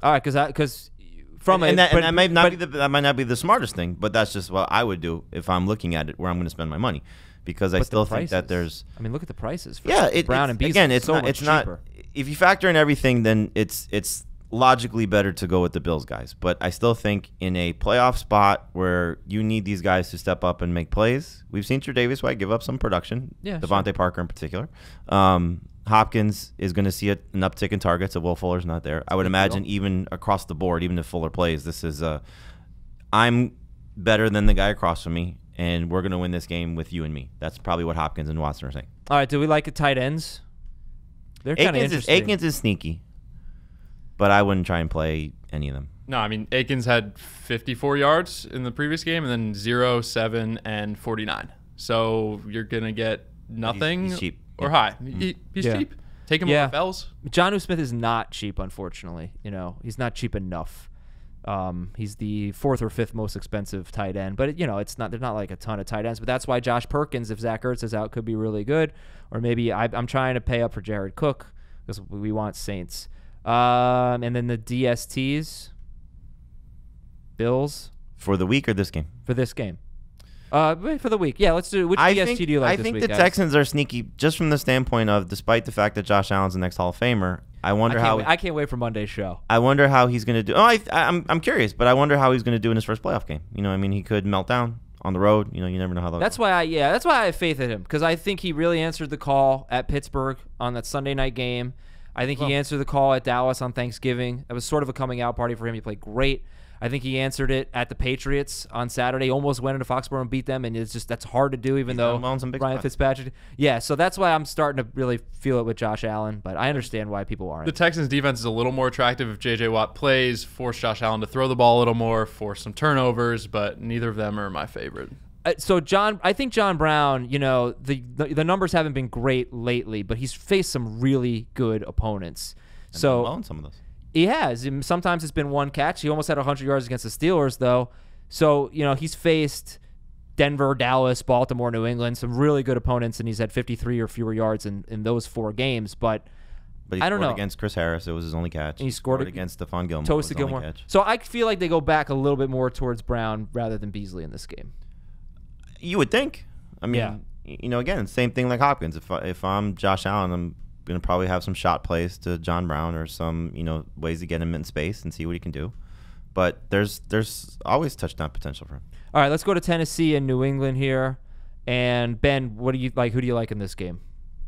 All right, because that might not be the smartest thing, but that's just what I would do if I'm looking at it where I'm going to spend my money, because I still think that there's. I mean, look at the prices for Brown and Beasley. Again, it's not. If you factor in everything, then it's logically better to go with the Bills guys. But I still think in a playoff spot where you need these guys to step up and make plays, we've seen Tre'Davious White give up some production. Yeah, Devontae Parker in particular. Hopkins is going to see an uptick in targets if Will Fuller's not there. I would imagine even across the board, even if Fuller plays, this is I'm better than the guy across from me, and we're going to win this game with you and me. That's probably what Hopkins and Watson are saying. All right, do we like the tight ends? They're kind of interesting. Akins is sneaky, but I wouldn't try and play any of them. No, I mean, Akins had 54 yards in the previous game and then 0, 7, and 49. So you're going to get nothing he's cheap. Or high. He's cheap. Take him over Fells. Jonnu Smith is not cheap, unfortunately. He's not cheap enough. He's the fourth or fifth most expensive tight end, but there's not like a ton of tight ends. But that's why Josh Perkins, if Zach Ertz is out, could be really good. Or maybe I'm trying to pay up for Jared Cook because we want Saints. And then the DSTs, Bills for the week or this game? For this game. For the week. Yeah, let's do it. Which DST do you like this week, I think the Texans are sneaky just from the standpoint of, despite the fact that Josh Allen's the next Hall of Famer, I can't wait for Monday's show. I wonder how he's going to do. I'm curious, but I wonder how he's going to do in his first playoff game. He could melt down on the road. You never know how that. That's why I have faith in him, because I think he really answered the call at Pittsburgh on that Sunday night game. I think he answered the call at Dallas on Thanksgiving. It was sort of a coming out party for him. He played great. I think he answered it at the Patriots on Saturday. Almost went into Foxborough and beat them, and that's hard to do, even though Ryan Fitzpatrick. Yeah, so that's why I'm starting to really feel it with Josh Allen, but I understand why people aren't. The Texans' defense is a little more attractive if J.J. Watt plays, force Josh Allen to throw the ball a little more, force some turnovers, but neither of them are my favorite. So I think John Brown, the numbers haven't been great lately, but he's faced some really good opponents. And so well in some of those. He has. Sometimes it's been one catch. He almost had 100 yards against the Steelers, though. So, he's faced Denver, Dallas, Baltimore, New England, some really good opponents, and he's had 53 or fewer yards in those 4 games. But he I don't know. Against Chris Harris, it was his only catch. And he scored against Stephon Gilmore. Toast to Gilmore. Catch. So I feel like they go back a little bit more towards Brown rather than Beasley in this game. You would think. I mean, again, same thing like Hopkins. If I'm Josh Allen, I'm going to probably have some shot plays to John Brown or some, ways to get him in space and see what he can do. But there's always touchdown potential for him. All right, let's go to Tennessee and New England here. And Ben, what do you like? Who do you like in this game?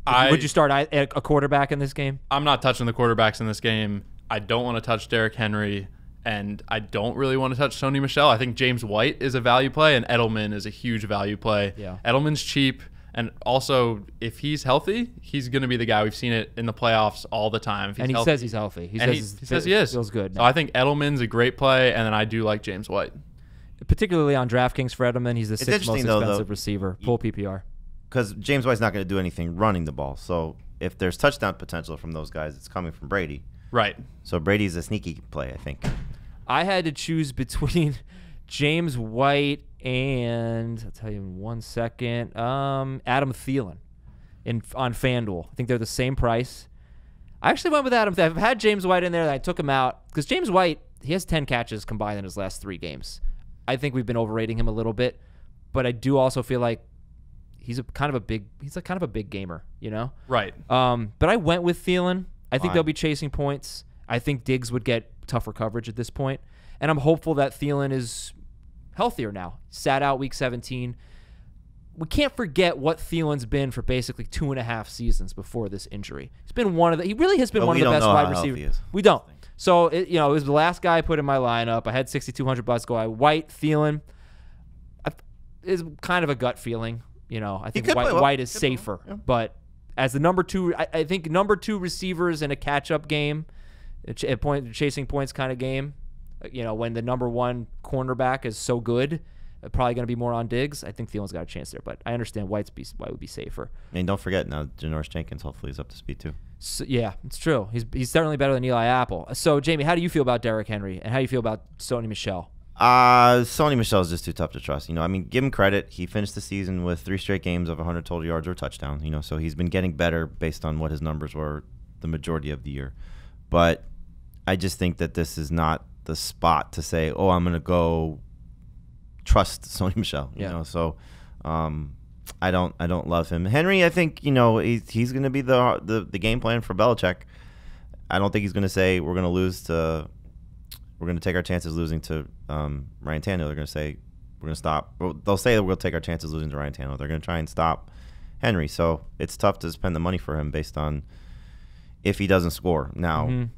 Would you start a quarterback in this game? I'm not touching the quarterbacks in this game. I don't want to touch Derrick Henry, and I don't really want to touch Sony Michel. I think James White is a value play, and Edelman is a huge value play. Yeah. Edelman's cheap, and also if he's healthy, he's going to be the guy. We've seen it in the playoffs all the time. If he's And he healthy, says he's healthy. He says he is. Feels good. So I think Edelman's a great play, and then I do like James White. Particularly on DraftKings for Edelman, he's the It's sixth most interesting, though, expensive receiver. Full PPR. Because James White's not going to do anything running the ball. So if there's touchdown potential from those guys, it's coming from Brady. Right. So Brady's a sneaky play, I think. I had to choose between James White and, I'll tell you in 1 second, Adam Thielen on FanDuel. I think they're the same price. I actually went with Adam Thielen. I've had James White in there, and I took him out because James White, he has 10 catches combined in his last 3 games. I think we've been overrating him a little bit, but I do also feel like he's a kind of a big gamer, Right. But I went with Thielen. I think Why? they'll be chasing points. I think Diggs would get tougher coverage at this point, and I'm hopeful that Thielen is healthier now. Sat out week 17. We can't forget what Thielen's been for basically 2.5 seasons before this injury. He's been he really has been But one we of the don't best know wide how healthy receivers. he is. We don't. So it was the last guy I put in my lineup. I had $6,200 go. White, Thielen is kind of a gut feeling. I think could play well. White is Could play well. safer, Yeah. but as the number 2, I think number 2 receivers in a catch-up game, chasing points kind of game, when the number 1 cornerback is so good, probably going to be more on Diggs. I think Thielen's got a chance there, but I understand White would be safer. And don't forget now, Janoris Jenkins hopefully is up to speed too. So, yeah, it's true. He's certainly better than Eli Apple. So, Jamie, how do you feel about Derrick Henry, and how do you feel about Sony Michel? Sony Michel is just too tough to trust. Give him credit. He finished the season with 3 straight games of 100 total yards or touchdown. So he's been getting better based on what his numbers were the majority of the year. But I just think that this is not the spot to say, oh, I'm going to go trust Sony Michel. So I don't love him. Henry, I think he's going to be the game plan for Belichick. I don't think he's going to say we're going to take our chances losing to Ryan Tannehill. They're going to say we're going to stop. They'll say that we'll take our chances losing to Ryan Tannehill. They're going to try and stop Henry. So it's tough to spend the money for him based on if he doesn't score. Now,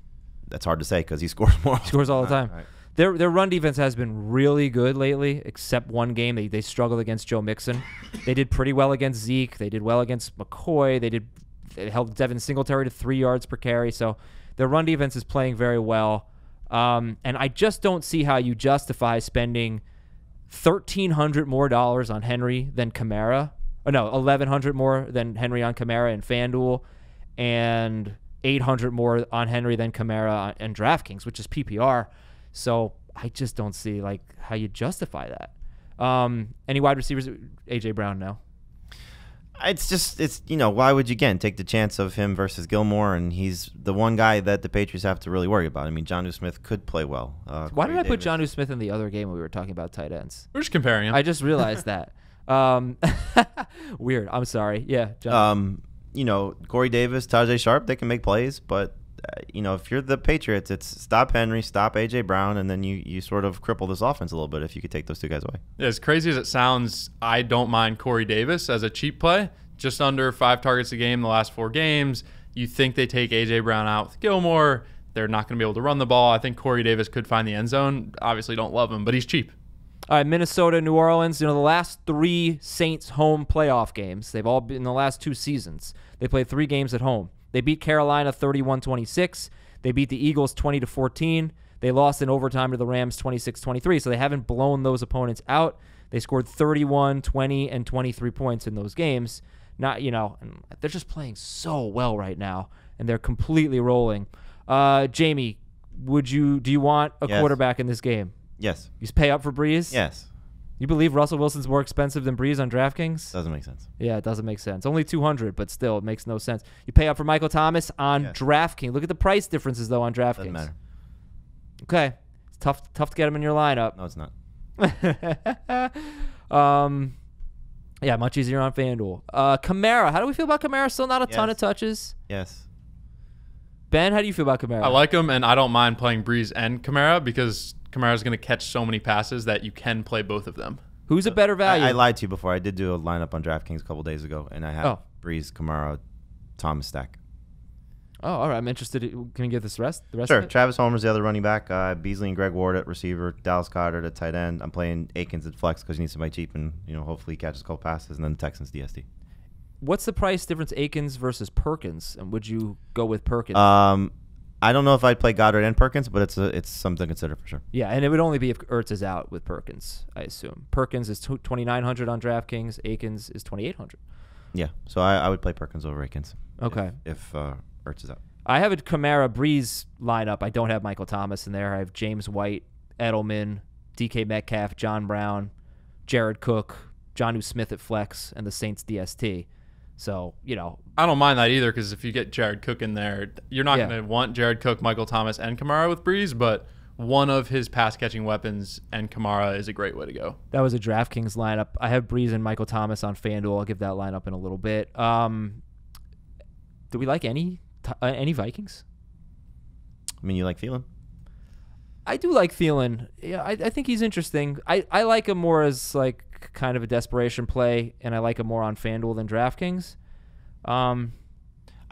that's hard to say because he scores more. He scores all the time. Right. Their run defense has been really good lately, except one game. They struggled against Joe Mixon. They did pretty well against Zeke. They did well against McCoy. They held Devin Singletary to 3 yards per carry. So their run defense is playing very well. And I just don't see how you justify spending $1,300 more on Henry than Kamara. Oh, no, $1,100 more than Henry on Kamara and FanDuel, and $800 more on Henry than Kamara and DraftKings, which is PPR. So I just don't see how you justify that. Any wide receivers? AJ Brown now. It's why would you take the chance of him versus Gilmore, and he's the one guy that the Patriots have to really worry about. Jonnu Smith could play well. Why did I put Jonnu Smith in the other game when we were talking about tight ends? We're just comparing him. I just realized that. Weird. I'm sorry. Yeah. Corey Davis, Tajay Sharp, they can make plays, but if you're the Patriots, it's stop Henry, stop AJ Brown, and then you sort of cripple this offense a little bit if you could take those 2 guys away. As crazy as it sounds, I don't mind Corey Davis as a cheap play. Just under 5 targets a game the last 4 games. You think they take AJ Brown out with Gilmore, they're not going to be able to run the ball. I think Corey Davis could find the end zone. Obviously don't love him, but he's cheap. All right, Minnesota, New Orleans. The last 3 Saints home playoff games, they've all been in the last 2 seasons. They played 3 games at home. They beat Carolina 31-26. They beat the Eagles 20-14. They lost in overtime to the Rams 26-23. So they haven't blown those opponents out. They scored 31, 20, and 23 points in those games. They're just playing so well right now, and they're completely rolling. Jamie, do you want a quarterback in this game? Yes. You pay up for Breeze? Yes. You believe Russell Wilson's more expensive than Breeze on DraftKings? Doesn't make sense. Yeah, it doesn't make sense. Only $200, but still, it makes no sense. You pay up for Michael Thomas on DraftKings. Look at the price differences, though, on DraftKings. Doesn't matter. Okay. It's tough to get him in your lineup. No, it's not. Yeah, much easier on FanDuel. Kamara. How do we feel about Kamara? Still not a ton of touches. Yes. Ben, how do you feel about Kamara? I like him, and I don't mind playing Breeze and Kamara because Kamara's going to catch so many passes that you can play both of them. Who's a better value? I lied to you before. I did do a lineup on DraftKings a couple days ago, and I have Breeze, Kamara, Thomas stack. Oh, all right. I'm interested. Can you get the rest? Sure. Of it? Travis Homer's the other running back. Beasley and Greg Ward at receiver. Dallas Goedert at tight end. I'm playing Akins at flex because you need somebody cheap and hopefully he catches a couple passes, and then the Texans DST. What's the price difference, Akins versus Perkins? And would you go with Perkins? I don't know if I'd play Goddard and Perkins, but it's something to consider for sure. Yeah, and it would only be if Ertz is out with Perkins, I assume. Perkins is 2,900 on DraftKings. Akins is 2,800. Yeah, so I would play Perkins over Akins. Okay. If Ertz is out. I have a Kamara Breeze lineup. I don't have Michael Thomas in there. I have James White, Edelman, DK Metcalf, John Brown, Jared Cook, Jonnu Smith at flex, and the Saints DST. So, I don't mind that either because if you get Jared Cook in there, you're not going to want Jared Cook, Michael Thomas, and Kamara with Breeze, but one of his pass-catching weapons and Kamara is a great way to go. That was a DraftKings lineup. I have Breeze and Michael Thomas on FanDuel. I'll give that lineup in a little bit. Do we like any Vikings? I mean, you like Thielen? I do like Thielen. Yeah, I think he's interesting. I like him more as like kind of a desperation play, and I like him more on FanDuel than DraftKings. I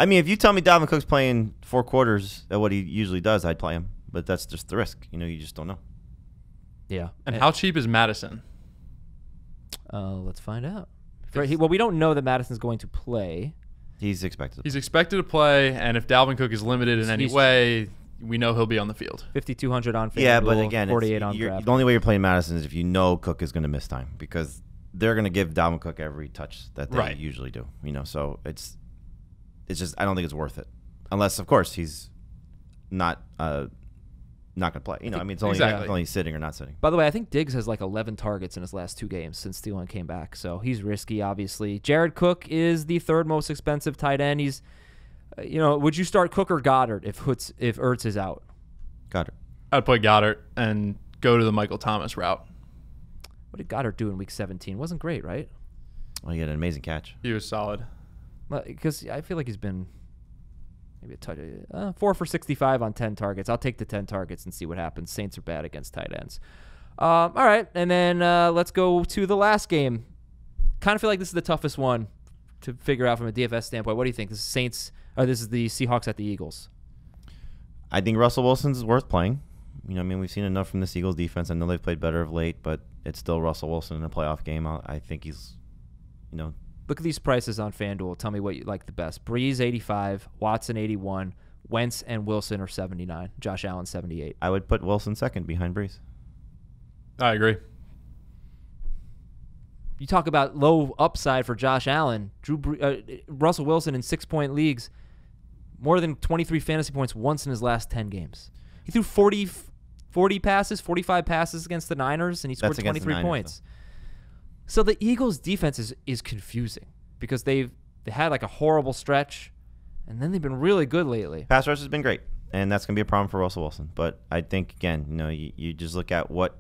mean, if you tell me Dalvin Cook's playing 4 quarters at what he usually does, I'd play him. But that's just the risk. You just don't know. Yeah. And how cheap is Madison? Let's find out. Well, we don't know that Madison's going to play. He's expected. He's expected to play, and if Dalvin Cook is limited in any way, we know he'll be on the field. 5,200 on FanDuel. Yeah, but again, 48 on DraftKings. The only way you're playing Madison is if you know Cook is going to miss time because they're going to give Dalvin Cook every touch that they usually do. So it's just I don't think it's worth it unless, of course, he's not going to play. It's only sitting or not sitting. By the way, I think Diggs has like 11 targets in his last 2 games since Thielen came back, so he's risky, obviously. Jared Cook is the 3rd most expensive tight end. He's, would you start Cook or Goddard if Ertz is out? Goddard. I'd play Goddard and go to the Michael Thomas route. What did Goddard do in Week 17? Wasn't great, right? Well, he had an amazing catch. He was solid. Because I feel like he's been maybe a touch 4 for 65 on 10 targets. I'll take the 10 targets and see what happens. Saints are bad against tight ends. All right, and then let's go to the last game. Kind of feel like this is the toughest one to figure out from a DFS standpoint. What do you think? This is the Seahawks at the Eagles. I think Russell Wilson's worth playing. We've seen enough from this Eagles defense. I know they've played better of late, but it's still Russell Wilson in a playoff game. I think he's, Look at these prices on FanDuel. Tell me what you like the best. Breeze 85, Watson 81, Wentz and Wilson are 79, Josh Allen 78. I would put Wilson second behind Breeze. I agree. You talk about low upside for Josh Allen. Russell Wilson in 6-point leagues, more than 23 fantasy points once in his last 10 games. He threw 45 passes against the Niners, and he scored 23 points. Though. So the Eagles' defense is confusing because they had like a horrible stretch, and then they've been really good lately. Pass rush has been great, and that's going to be a problem for Russell Wilson. But I think, again, you just look at what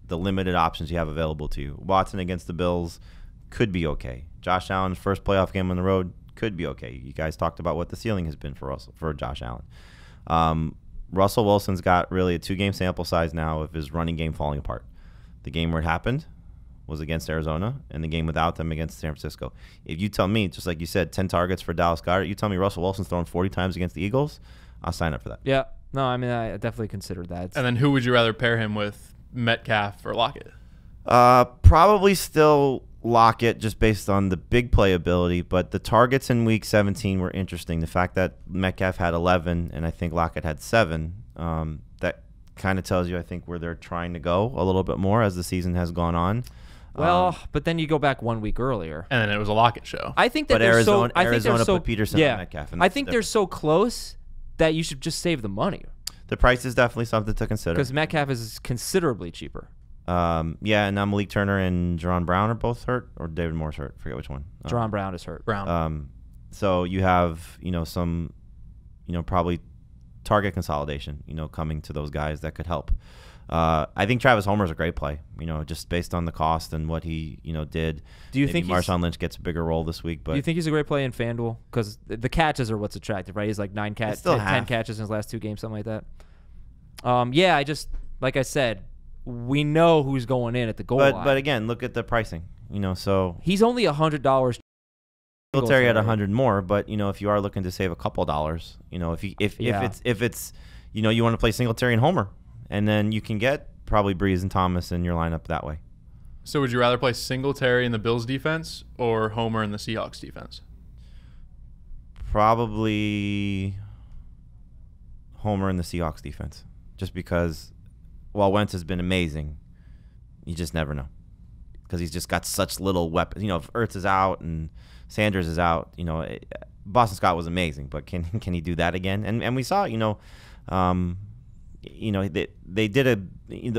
the limited options you have available to you. Watson against the Bills could be okay. Josh Allen's first playoff game on the road could be okay. You guys talked about what the ceiling has been for Josh Allen. Russell Wilson's got really a 2-game sample size now of his running game falling apart. The game where it happened was against Arizona, and the game without them against San Francisco. If you tell me, just like you said, 10 targets for Dallas Goedert, you tell me Russell Wilson's throwing 40 times against the Eagles, I'll sign up for that. Yeah. No, I mean, I definitely considered that. And then who would you rather pair him with, Metcalf or Lockett? Probably still Lockett just based on the big playability, but the targets in Week 17 were interesting. The fact that Metcalf had 11 and I think Lockett had 7, that kind of tells you, I think, where they're trying to go a little bit more as the season has gone on. Well, but then you go back 1 week earlier, and then it was a Lockett show. I think that but Arizona put Peterson on Metcalf. I think they're so close that you should just save the money. The price is definitely something to consider because Metcalf is considerably cheaper. Yeah, and now Malik Turner and Jerron Brown are both hurt, or David Moore's hurt. I forget which one. Jerron Brown is hurt. So you have some probably target consolidation coming to those guys that could help. I think Travis Homer's a great play. Just based on the cost and what he did. Do you Maybe think Marshawn Lynch gets a bigger role this week? But do you think he's a great play in FanDuel? Because the catches are what's attractive, right? He's like 10 catches in his last 2 games, something like that. Yeah, like I said, we know who's going in at the goal line. But again, look at the pricing. So he's only $100. Singletary at 100 more, but if you are looking to save a couple dollars, if it's you want to play Singletary and Homer, and then you can get probably Breeze and Thomas in your lineup that way. So would you rather play Singletary in the Bills defense or Homer in the Seahawks defense? Probably Homer in the Seahawks defense, just because while Wentz has been amazing, you just never know because he's just got such little weapons. If Ertz is out and Sanders is out, Boston Scott was amazing, but can he do that again? And we saw, they did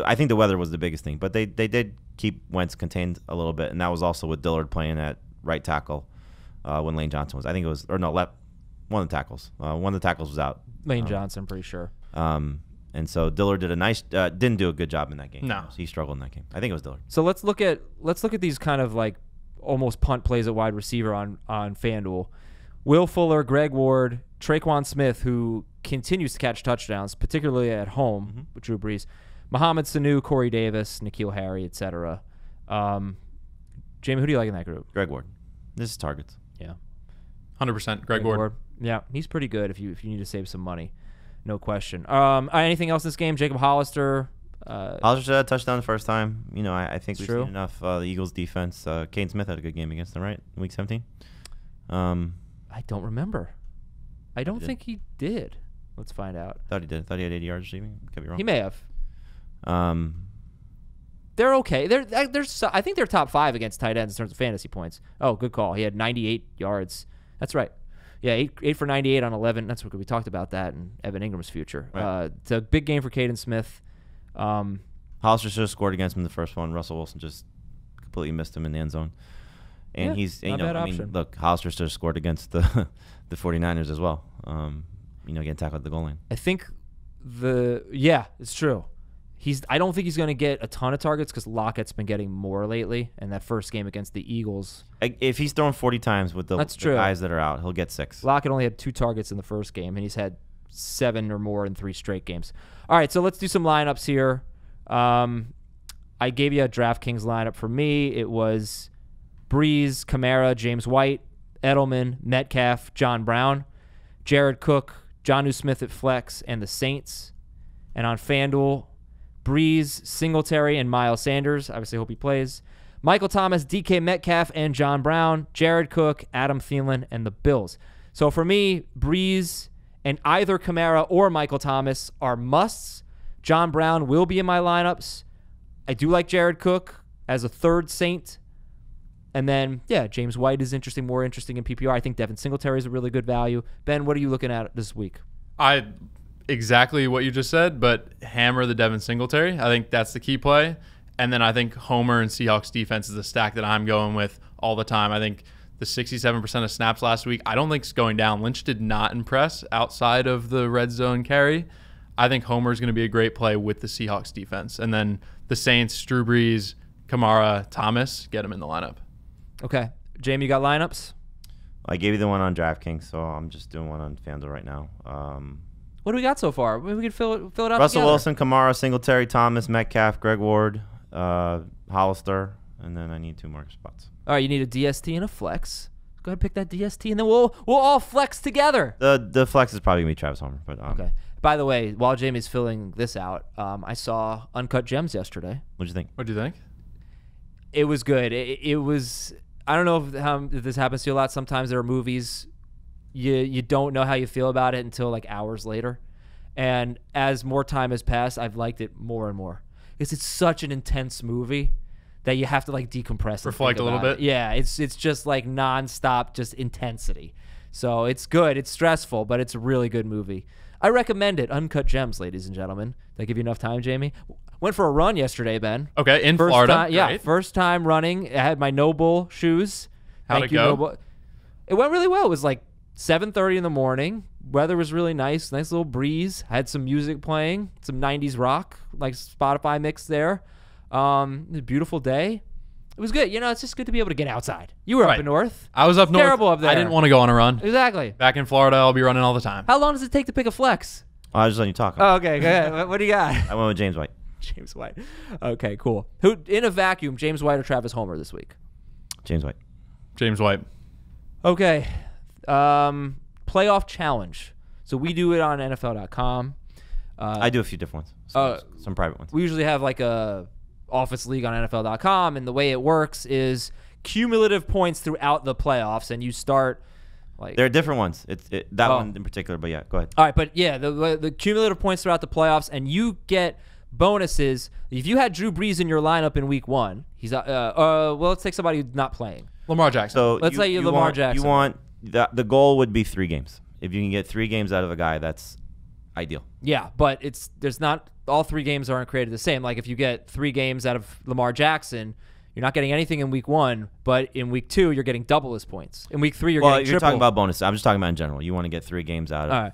I think the weather was the biggest thing, but they did keep Wentz contained a little bit, and that was also with Dillard playing at right tackle when Lane Johnson was. I think it was, one of the tackles. One of the tackles was out. Lane Johnson, pretty sure. And so Dillard did didn't do a good job in that game. No, so he struggled in that game. I think it was Dillard. So let's look at these kind of like almost punt plays at wide receiver on FanDuel. Will Fuller, Greg Ward, Traquan Smith, who continues to catch touchdowns, particularly at home with Drew Brees, Mohamed Sanu, Corey Davis, N'Keal Harry, etc. Jamie, who do you like in that group? Greg Ward. This is targets. Yeah, 100%. Greg Ward. Yeah, he's pretty good if you need to save some money, no question. Anything else in this game? Jacob Hollister. Hollister had a touchdown the first time. I think we've true. seen enough. The Eagles defense. Kane Smith had a good game against them, right? Week 17. I don't remember. I don't think he did. Let's find out. Thought he did. Thought he had 80 yards receiving. Could be wrong. He may have. They're okay. I think they're top 5 against tight ends in terms of fantasy points. Oh, good call. He had 98 yards. That's right. Yeah, 8 for 98 on 11. That's what we talked about that and Evan Ingram's future. Right. It's a big game for Caden Smith. Hollister should have scored against him the first one. Russell Wilson just completely missed him in the end zone. And he's, not a bad option. Look, Hollister should have scored against the 49ers as well. Getting tackled at the goal line. I think it's true. I don't think he's going to get a ton of targets because Lockett's been getting more lately. And that first game against the Eagles, if he's thrown 40 times with the guys that are out, he'll get 6. Lockett only had 2 targets in the first game, and he's had 7 or more in 3 straight games. All right, so let's do some lineups here. I gave you a DraftKings lineup. For me, it was Breeze, Kamara, James White, Edelman, Metcalf, John Brown, Jared Cook, Jonnu Smith at flex, and the Saints. And on FanDuel, Breeze, Singletary, and Miles Sanders. Obviously, hope he plays. Michael Thomas, DK Metcalf, and John Brown. Jared Cook, Adam Thielen, and the Bills. So for me, Breeze and either Kamara or Michael Thomas are musts. John Brown will be in my lineups. I do like Jared Cook as a third Saint. And then, James White is more interesting in PPR. I think Devin Singletary is a really good value. Ben, what are you looking at this week? Exactly what you just said, but hammer the Devin Singletary. I think that's the key play. And then I think Homer and Seahawks defense is the stack that I'm going with all the time. I think the 67% of snaps last week, I don't think it's going down. Lynch did not impress outside of the red zone carry. I think Homer is going to be a great play with the Seahawks defense. And then the Saints, Drew Brees, Kamara, Thomas, get them in the lineup. Okay. Jamie, you got lineups? I gave you the one on DraftKings, so I'm just doing one on FanDuel right now. What do we got so far? Maybe we can fill it out Russell together. Wilson, Kamara, Singletary, Thomas, Metcalf, Greg Ward, Hollister, and then I need 2 more spots. All right, you need a DST and a flex. Go ahead and pick that DST, and then we'll all flex together. The flex is probably going to be Travis Homer. But okay. By the way, while Jamie's filling this out, I saw Uncut Gems yesterday. What'd you think? What do you think? It was good. It was. I don't know if this happens to you a lot. Sometimes there are movies you don't know how you feel about it until like hours later, and as more time has passed, I've liked it more and more because it's such an intense movie that you have to like decompress, reflect a little bit. Yeah, it's just like nonstop, just intensity. So it's good. It's stressful, but it's a really good movie. I recommend it. Uncut Gems, ladies and gentlemen. Did I give you enough time, Jamie? Went for a run yesterday, Ben. Okay, in Florida. First time running. I had my Noble shoes. How'd it go? Noble. It went really well. It was like 7:30 in the morning. Weather was really nice. Nice little breeze. Had some music playing. Some 90s rock, like Spotify mix there. A beautiful day. It was good. It's just good to be able to get outside. You were up in north. I was up north. Terrible up there. I didn't want to go on a run. Exactly. Back in Florida, I'll be running all the time. How long does it take to pick a flex? I was just letting you talk. Oh, okay. Go ahead. What do you got? I went with James White. James White. Okay, cool. Who in a vacuum, James White or Travis Homer this week? James White. James White. Okay. Playoff challenge. So we do it on NFL.com. I do a few different ones. Some private ones. We usually have like a office league on NFL.com, and the way it works is cumulative points throughout the playoffs, and you start like There are different ones. That one in particular, but yeah, go ahead. All right, but yeah, the cumulative points throughout the playoffs, and you get bonuses. If you had Drew Brees in your lineup in week 1, he's well, let's take somebody who's not playing. Lamar Jackson. So Let's say you Lamar Jackson. You want the goal would be 3 games. If you can get 3 games out of a guy, that's ideal. Yeah, but there's not all 3 games aren't created the same. Like if you get 3 games out of Lamar Jackson, you're not getting anything in week 1, but in week 2 you're getting double his points. In week 3 you're getting triple. You're talking about bonuses. I'm just talking about in general. You want to get 3 games out of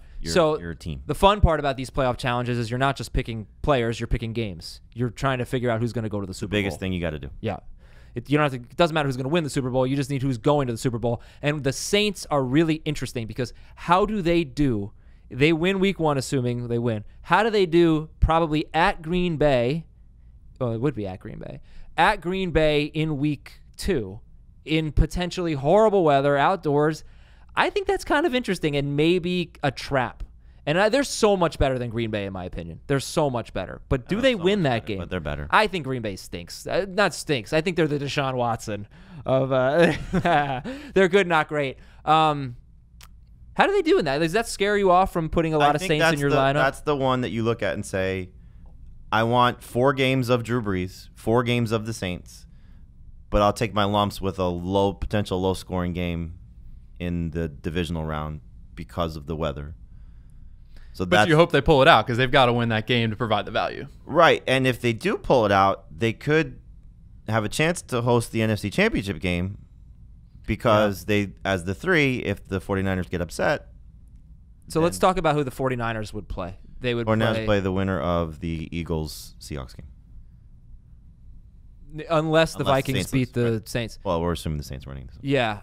your team. The fun part about these playoff challenges is you're not just picking players, you're picking games. You're trying to figure out who's going to go to the Super Bowl. Biggest thing you got to do. Yeah. You don't have to, it doesn't matter who's going to win the Super Bowl. You just need who's going to the Super Bowl. And the Saints are really interesting because how do they do? They win week 1, assuming they win. How do they do probably at Green Bay? Well, it would be at Green Bay. At Green Bay in week 2 in potentially horrible weather outdoors. I think that's kind of interesting and maybe a trap. And they're so much better than Green Bay, in my opinion. They're so much better. But do they win that game? But they're better. I think Green Bay stinks. Not stinks. I think they're the Deshaun Watson of. They're good, not great. How do they do in that? Does that scare you off from putting a lot of Saints in your lineup? That's the one that you look at and say, I want 4 games of Drew Brees, 4 games of the Saints, but I'll take my lumps with a potential low-scoring game in the divisional round because of the weather. So but you hope they pull it out because they've got to win that game to provide the value. Right, and if they do pull it out, they could have a chance to host the NFC Championship game because they, as the 3, if the 49ers get upset. So let's talk about who the 49ers would play. They would play the winner of the Eagles-Seahawks game. Unless the Vikings beat the Saints. Well, we're assuming the Saints are winning this. Yeah.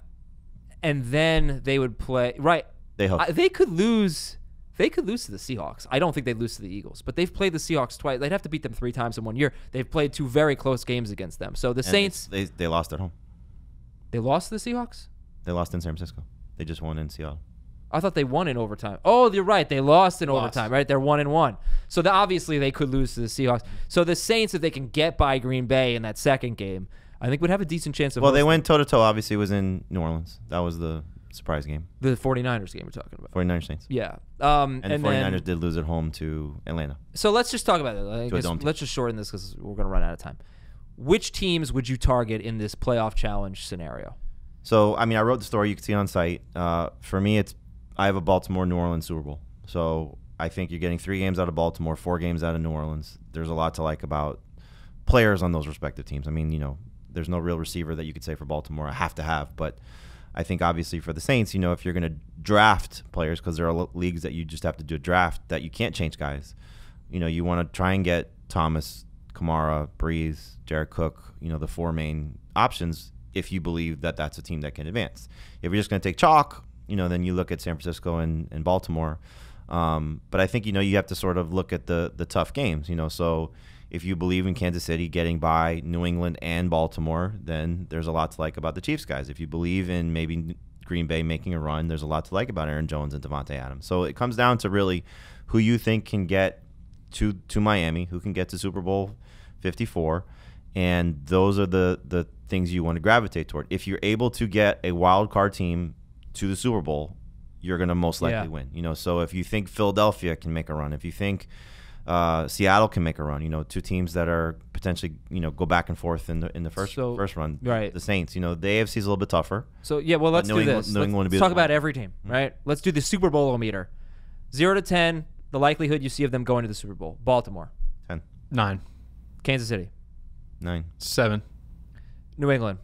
And then they would play. Right. They could lose. They could lose to the Seahawks. I don't think they'd lose to the Eagles, but they've played the Seahawks twice. They'd have to beat them 3 times in 1 year. They've played 2 very close games against them. So the Saints. They lost at home. They lost to the Seahawks? They lost in San Francisco. They just won in Seattle. I thought they won in overtime. Oh, you're right. They lost in overtime, right? They're 1-1. So obviously they could lose to the Seahawks. So the Saints, if they can get by Green Bay in that second game, I think would have a decent chance of. Well, they went toe-to-toe. Obviously, was in New Orleans. That was the surprise game. The 49ers game we're talking about. 49ers Saints. Yeah. And the 49ers did lose at home to Atlanta. So let's just talk about it. Let's just shorten this because we're going to run out of time. Which teams would you target in this playoff challenge scenario? So, I mean, I wrote the story. You can see it on site. For me, I have a Baltimore-New Orleans Super Bowl. So I think you're getting 3 games out of Baltimore, 4 games out of New Orleans. There's a lot to like about players on those respective teams. I mean, there's no real receiver that you could say for Baltimore I have to have. But I think obviously for the Saints, if you're going to draft players, because there are leagues that you just have to do a draft that you can't change guys. You want to try and get Thomas, Kamara, Breeze, Jared Cook, the 4 main options if you believe that that's a team that can advance. If you're just going to take chalk, then you look at San Francisco and Baltimore. But I think, you have to sort of look at the tough games, So if you believe in Kansas City getting by New England and Baltimore, then there's a lot to like about the Chiefs guys. If you believe in maybe Green Bay making a run, there's a lot to like about Aaron Jones and Devontae Adams. So it comes down to really who you think can get to Miami, who can get to Super Bowl 54. And those are the things you want to gravitate toward. If you're able to get a wild card team to the Super Bowl, you're going to most likely win. So if you think Philadelphia can make a run, if you think Seattle can make a run, 2 teams that are potentially, go back and forth in the first run. Right. The Saints, the AFC is a little bit tougher. So let's do this. Let's talk about every team, right? Let's do the Super Bowl-o-meter. 0 to 10, the likelihood you see of them going to the Super Bowl. Baltimore. 10. 9. Kansas City. 9. 7. New England.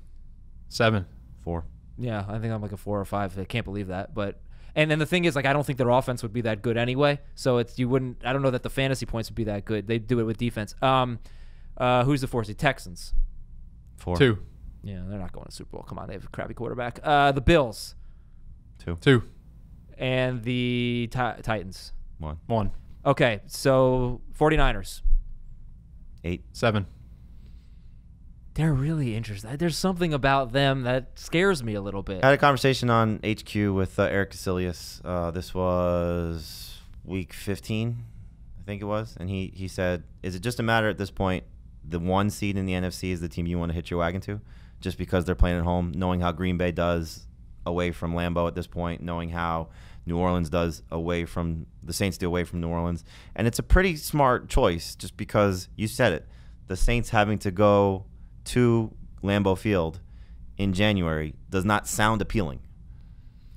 7. 4. Yeah, I think I'm like a 4 or 5. I can't believe that. But And then the thing is, like, I don't think their offense would be that good anyway. So I don't know that the fantasy points would be that good. They do it with defense. Who's the 4 seed? Texans. 4. 2. Yeah, they're not going to Super Bowl. Come on, they have a crappy quarterback. The Bills 2. and the Titans. 1. Okay, so 49ers. 8. 7. They're really interesting. There's something about them that scares me a little bit. I had a conversation on HQ with Eric Casillas. This was week 15, I think it was. And he said, is it just a matter at this point, the 1 seed in the NFC is the team you want to hitch your wagon to? Just because they're playing at home, knowing how Green Bay does away from Lambeau at this point, knowing how New Orleans does away from the Saints do away from New Orleans. And it's a pretty smart choice just because you said it. The Saints having to go to Lambeau Field in January does not sound appealing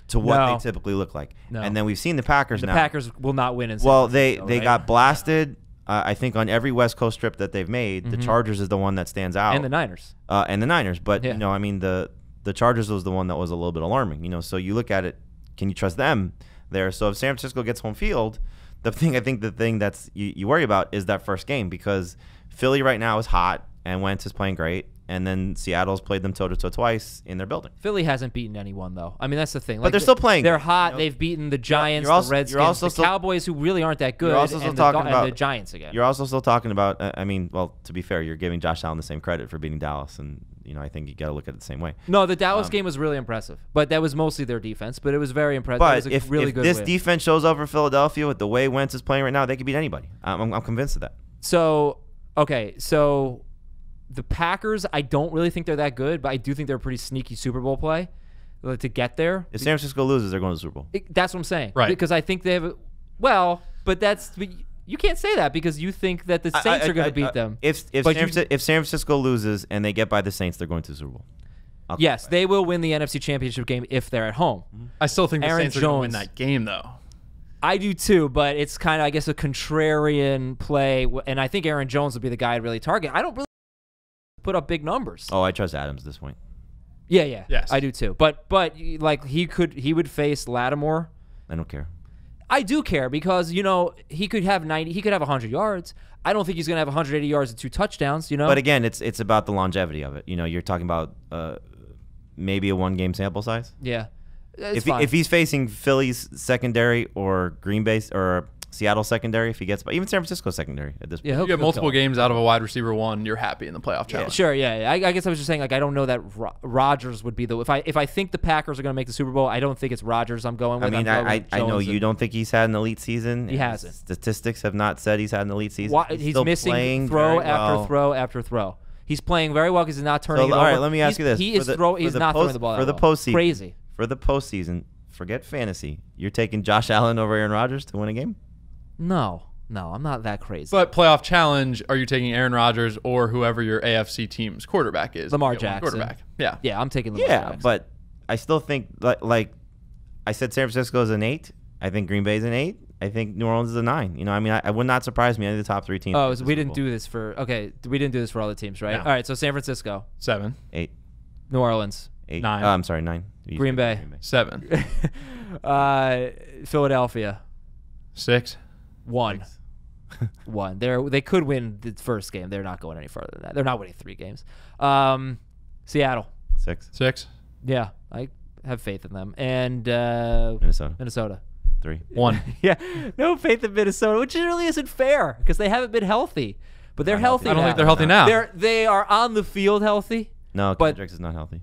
to what they typically look like. No. And then we've seen the Packers now. The Packers will not win in San Well, Francisco, they right? got blasted. I think on every West Coast trip that they've made, the Chargers is the one that stands out. And the Niners. And the Niners. But, Yeah. you know, I mean, the Chargers was the one that was a little bit alarming. You know, so you look at it, can you trust them there? So if San Francisco gets home field, the thing that's you worry about is that first game because Philly right now is hot and Wentz is playing great. And then Seattle's played them toe-to-toe twice in their building. Philly hasn't beaten anyone, though. I mean, that's the thing. But they're still playing. They're hot. You know? They've beaten the Giants, You're also- the Redskins, you're also the still- Cowboys, who really aren't that good, You're also still and talking and about the Giants again. You're also still talking about. I mean, well, to be fair, you're giving Josh Allen the same credit for beating Dallas, and you know I think you got to look at it the same way. No, the Dallas game was really impressive, but that was mostly their defense. But it was very impressive. But it was a if really good this win. defense shows up for Philadelphia with the way Wentz is playing right now, they could beat anybody. I'm convinced of that. So the Packers, I don't really think they're that good, but I do think they're a pretty sneaky Super Bowl play to get there. If San Francisco loses, they're going to the Super Bowl. That's what I'm saying. Right. Because I think they have but you can't say that because you think that the Saints are going to beat them. If San Francisco loses and they get by the Saints, they're going to the Super Bowl. Yes, they will win the NFC Championship game if they're at home. I still think the Aaron Saints are going to win Jones. that game, though. I do too, but it's kind of, I guess, a contrarian play, and I think Aaron Jones will be the guy to really target. I don't really put up big numbers. Oh, I trust Adams at this point. Yeah, Yes. I do too. But like he would face Lattimore. I don't care. I do care because he could have 90, he could have 100 yards. I don't think he's gonna have 180 yards and 2 touchdowns. But again, it's about the longevity of it. You know, you're talking about maybe a 1-game sample size. Yeah, If he's facing Philly's secondary or Green Bay or Seattle secondary, if he gets by, even San Francisco secondary at this point. yeah, You get multiple games out of a wide receiver 1, you're happy in the playoff challenge. Sure, yeah. I guess I was just saying, like, I don't know that Rodgers would be the. If I think the Packers are going to make the Super Bowl, I don't think it's Rodgers I'm going with. I mean, I know you don't think he's had an elite season. He hasn't. Statistics have not said he's had an elite season. He's still missing playing throw very after well. throw after throw. He's playing very well because he's not turning it over. All right, let me ask you this. He's not throwing the ball for that the well. postseason. Crazy. For the postseason, forget fantasy. You're taking Josh Allen over Aaron Rodgers to win a game? No, I'm not that crazy. But playoff challenge, are you taking Aaron Rodgers or whoever your AFC team's quarterback is? Lamar You get one Jackson. Quarterback. Yeah. Yeah, I'm taking Lamar Yeah, Jackson. but I still think, like I said, San Francisco is an 8. I think Green Bay is an 8. I think New Orleans is a 9. You know, I mean, I would not surprise me any of the top 3 teams. Oh, make so the we Super didn't Bowl. do this we didn't do this for all the teams, right? No. All right, so San Francisco, 7. 8. New Orleans, 8. 9. I'm sorry, 9. Green Bay. 7. Philadelphia, 6. 1. 1. They could win the first game. They're not going any further than that. They're not winning 3 games. Seattle. 6. 6. Yeah, I have faith in them. And Minnesota. 3. 1. Yeah, no faith in Minnesota, which really isn't fair because they haven't been healthy. But they're Not healthy. healthy. I don't now. think they're healthy now. They are on the field healthy. No, But- Kendricks is not healthy.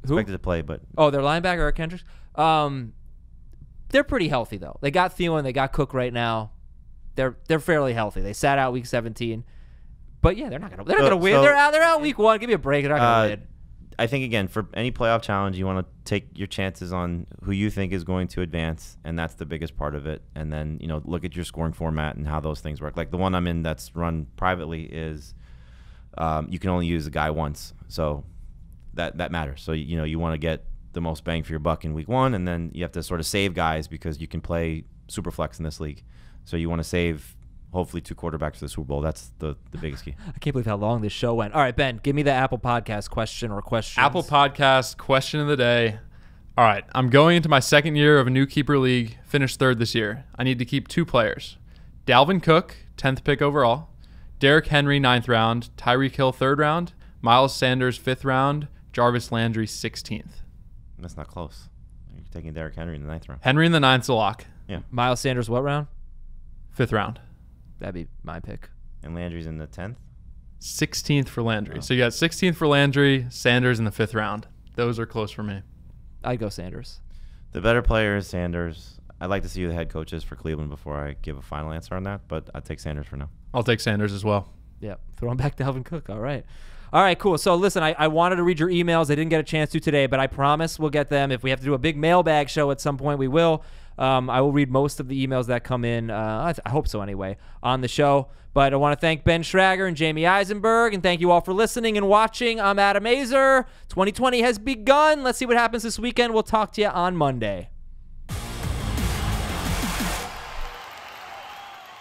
Who? Expected to play, but Oh, their linebacker, Eric Kendricks. They're pretty healthy though. They got Thielen, they got Cook right now. They're fairly healthy. They sat out week 17, but yeah, they're not gonna win. so- they're out week 1. Give me a break. They're not gonna win. I think, again, for any playoff challenge, you want to take your chances on who you think is going to advance, and that's the biggest part of it. And then, look at your scoring format and how those things work. Like the one I'm in that's run privately is you can only use a guy once. So that matters. So, you want to get the most bang for your buck in week 1, and then you have to sort of save guys because you can play super flex in this league. So you want to save hopefully 2 quarterbacks for the Super Bowl. That's the biggest key. I can't believe how long this show went. All right, Ben, give me the Apple Podcast question or questions. Apple Podcast question of the day. All right, I'm going into my second year of a new keeper league, finished third this year. I need to keep 2 players. Dalvin Cook, 10th pick overall. Derrick Henry, 9th round. Tyreek Hill, 3rd round. Miles Sanders, 5th round. Jarvis Landry, 16th. That's not close. You're taking Derrick Henry in the 9th round. Henry in the 9th is a lock. Yeah. Miles Sanders, what round? 5th round. That'd be my pick. And Landry's in the 10th? 16th for Landry. Oh. So you got 16th for Landry, Sanders in the 5th round. Those are close for me. I'd go Sanders. The better player is Sanders. I'd like to see who the head coach is for Cleveland before I give a final answer on that, but I'd take Sanders for now. I'll take Sanders as well. Yep. Throwing back Dalvin Cook. All right. All right, cool. So listen, I wanted to read your emails. I didn't get a chance to today, but I promise we'll get them. If we have to do a big mailbag show at some point, we will. I will read most of the emails that come in, I hope so anyway, on the show. But I want to thank Ben Schrager and Jamie Eisenberg, and thank you all for listening and watching. I'm Adam Azer. 2020 has begun. Let's see what happens this weekend. We'll talk to you on Monday.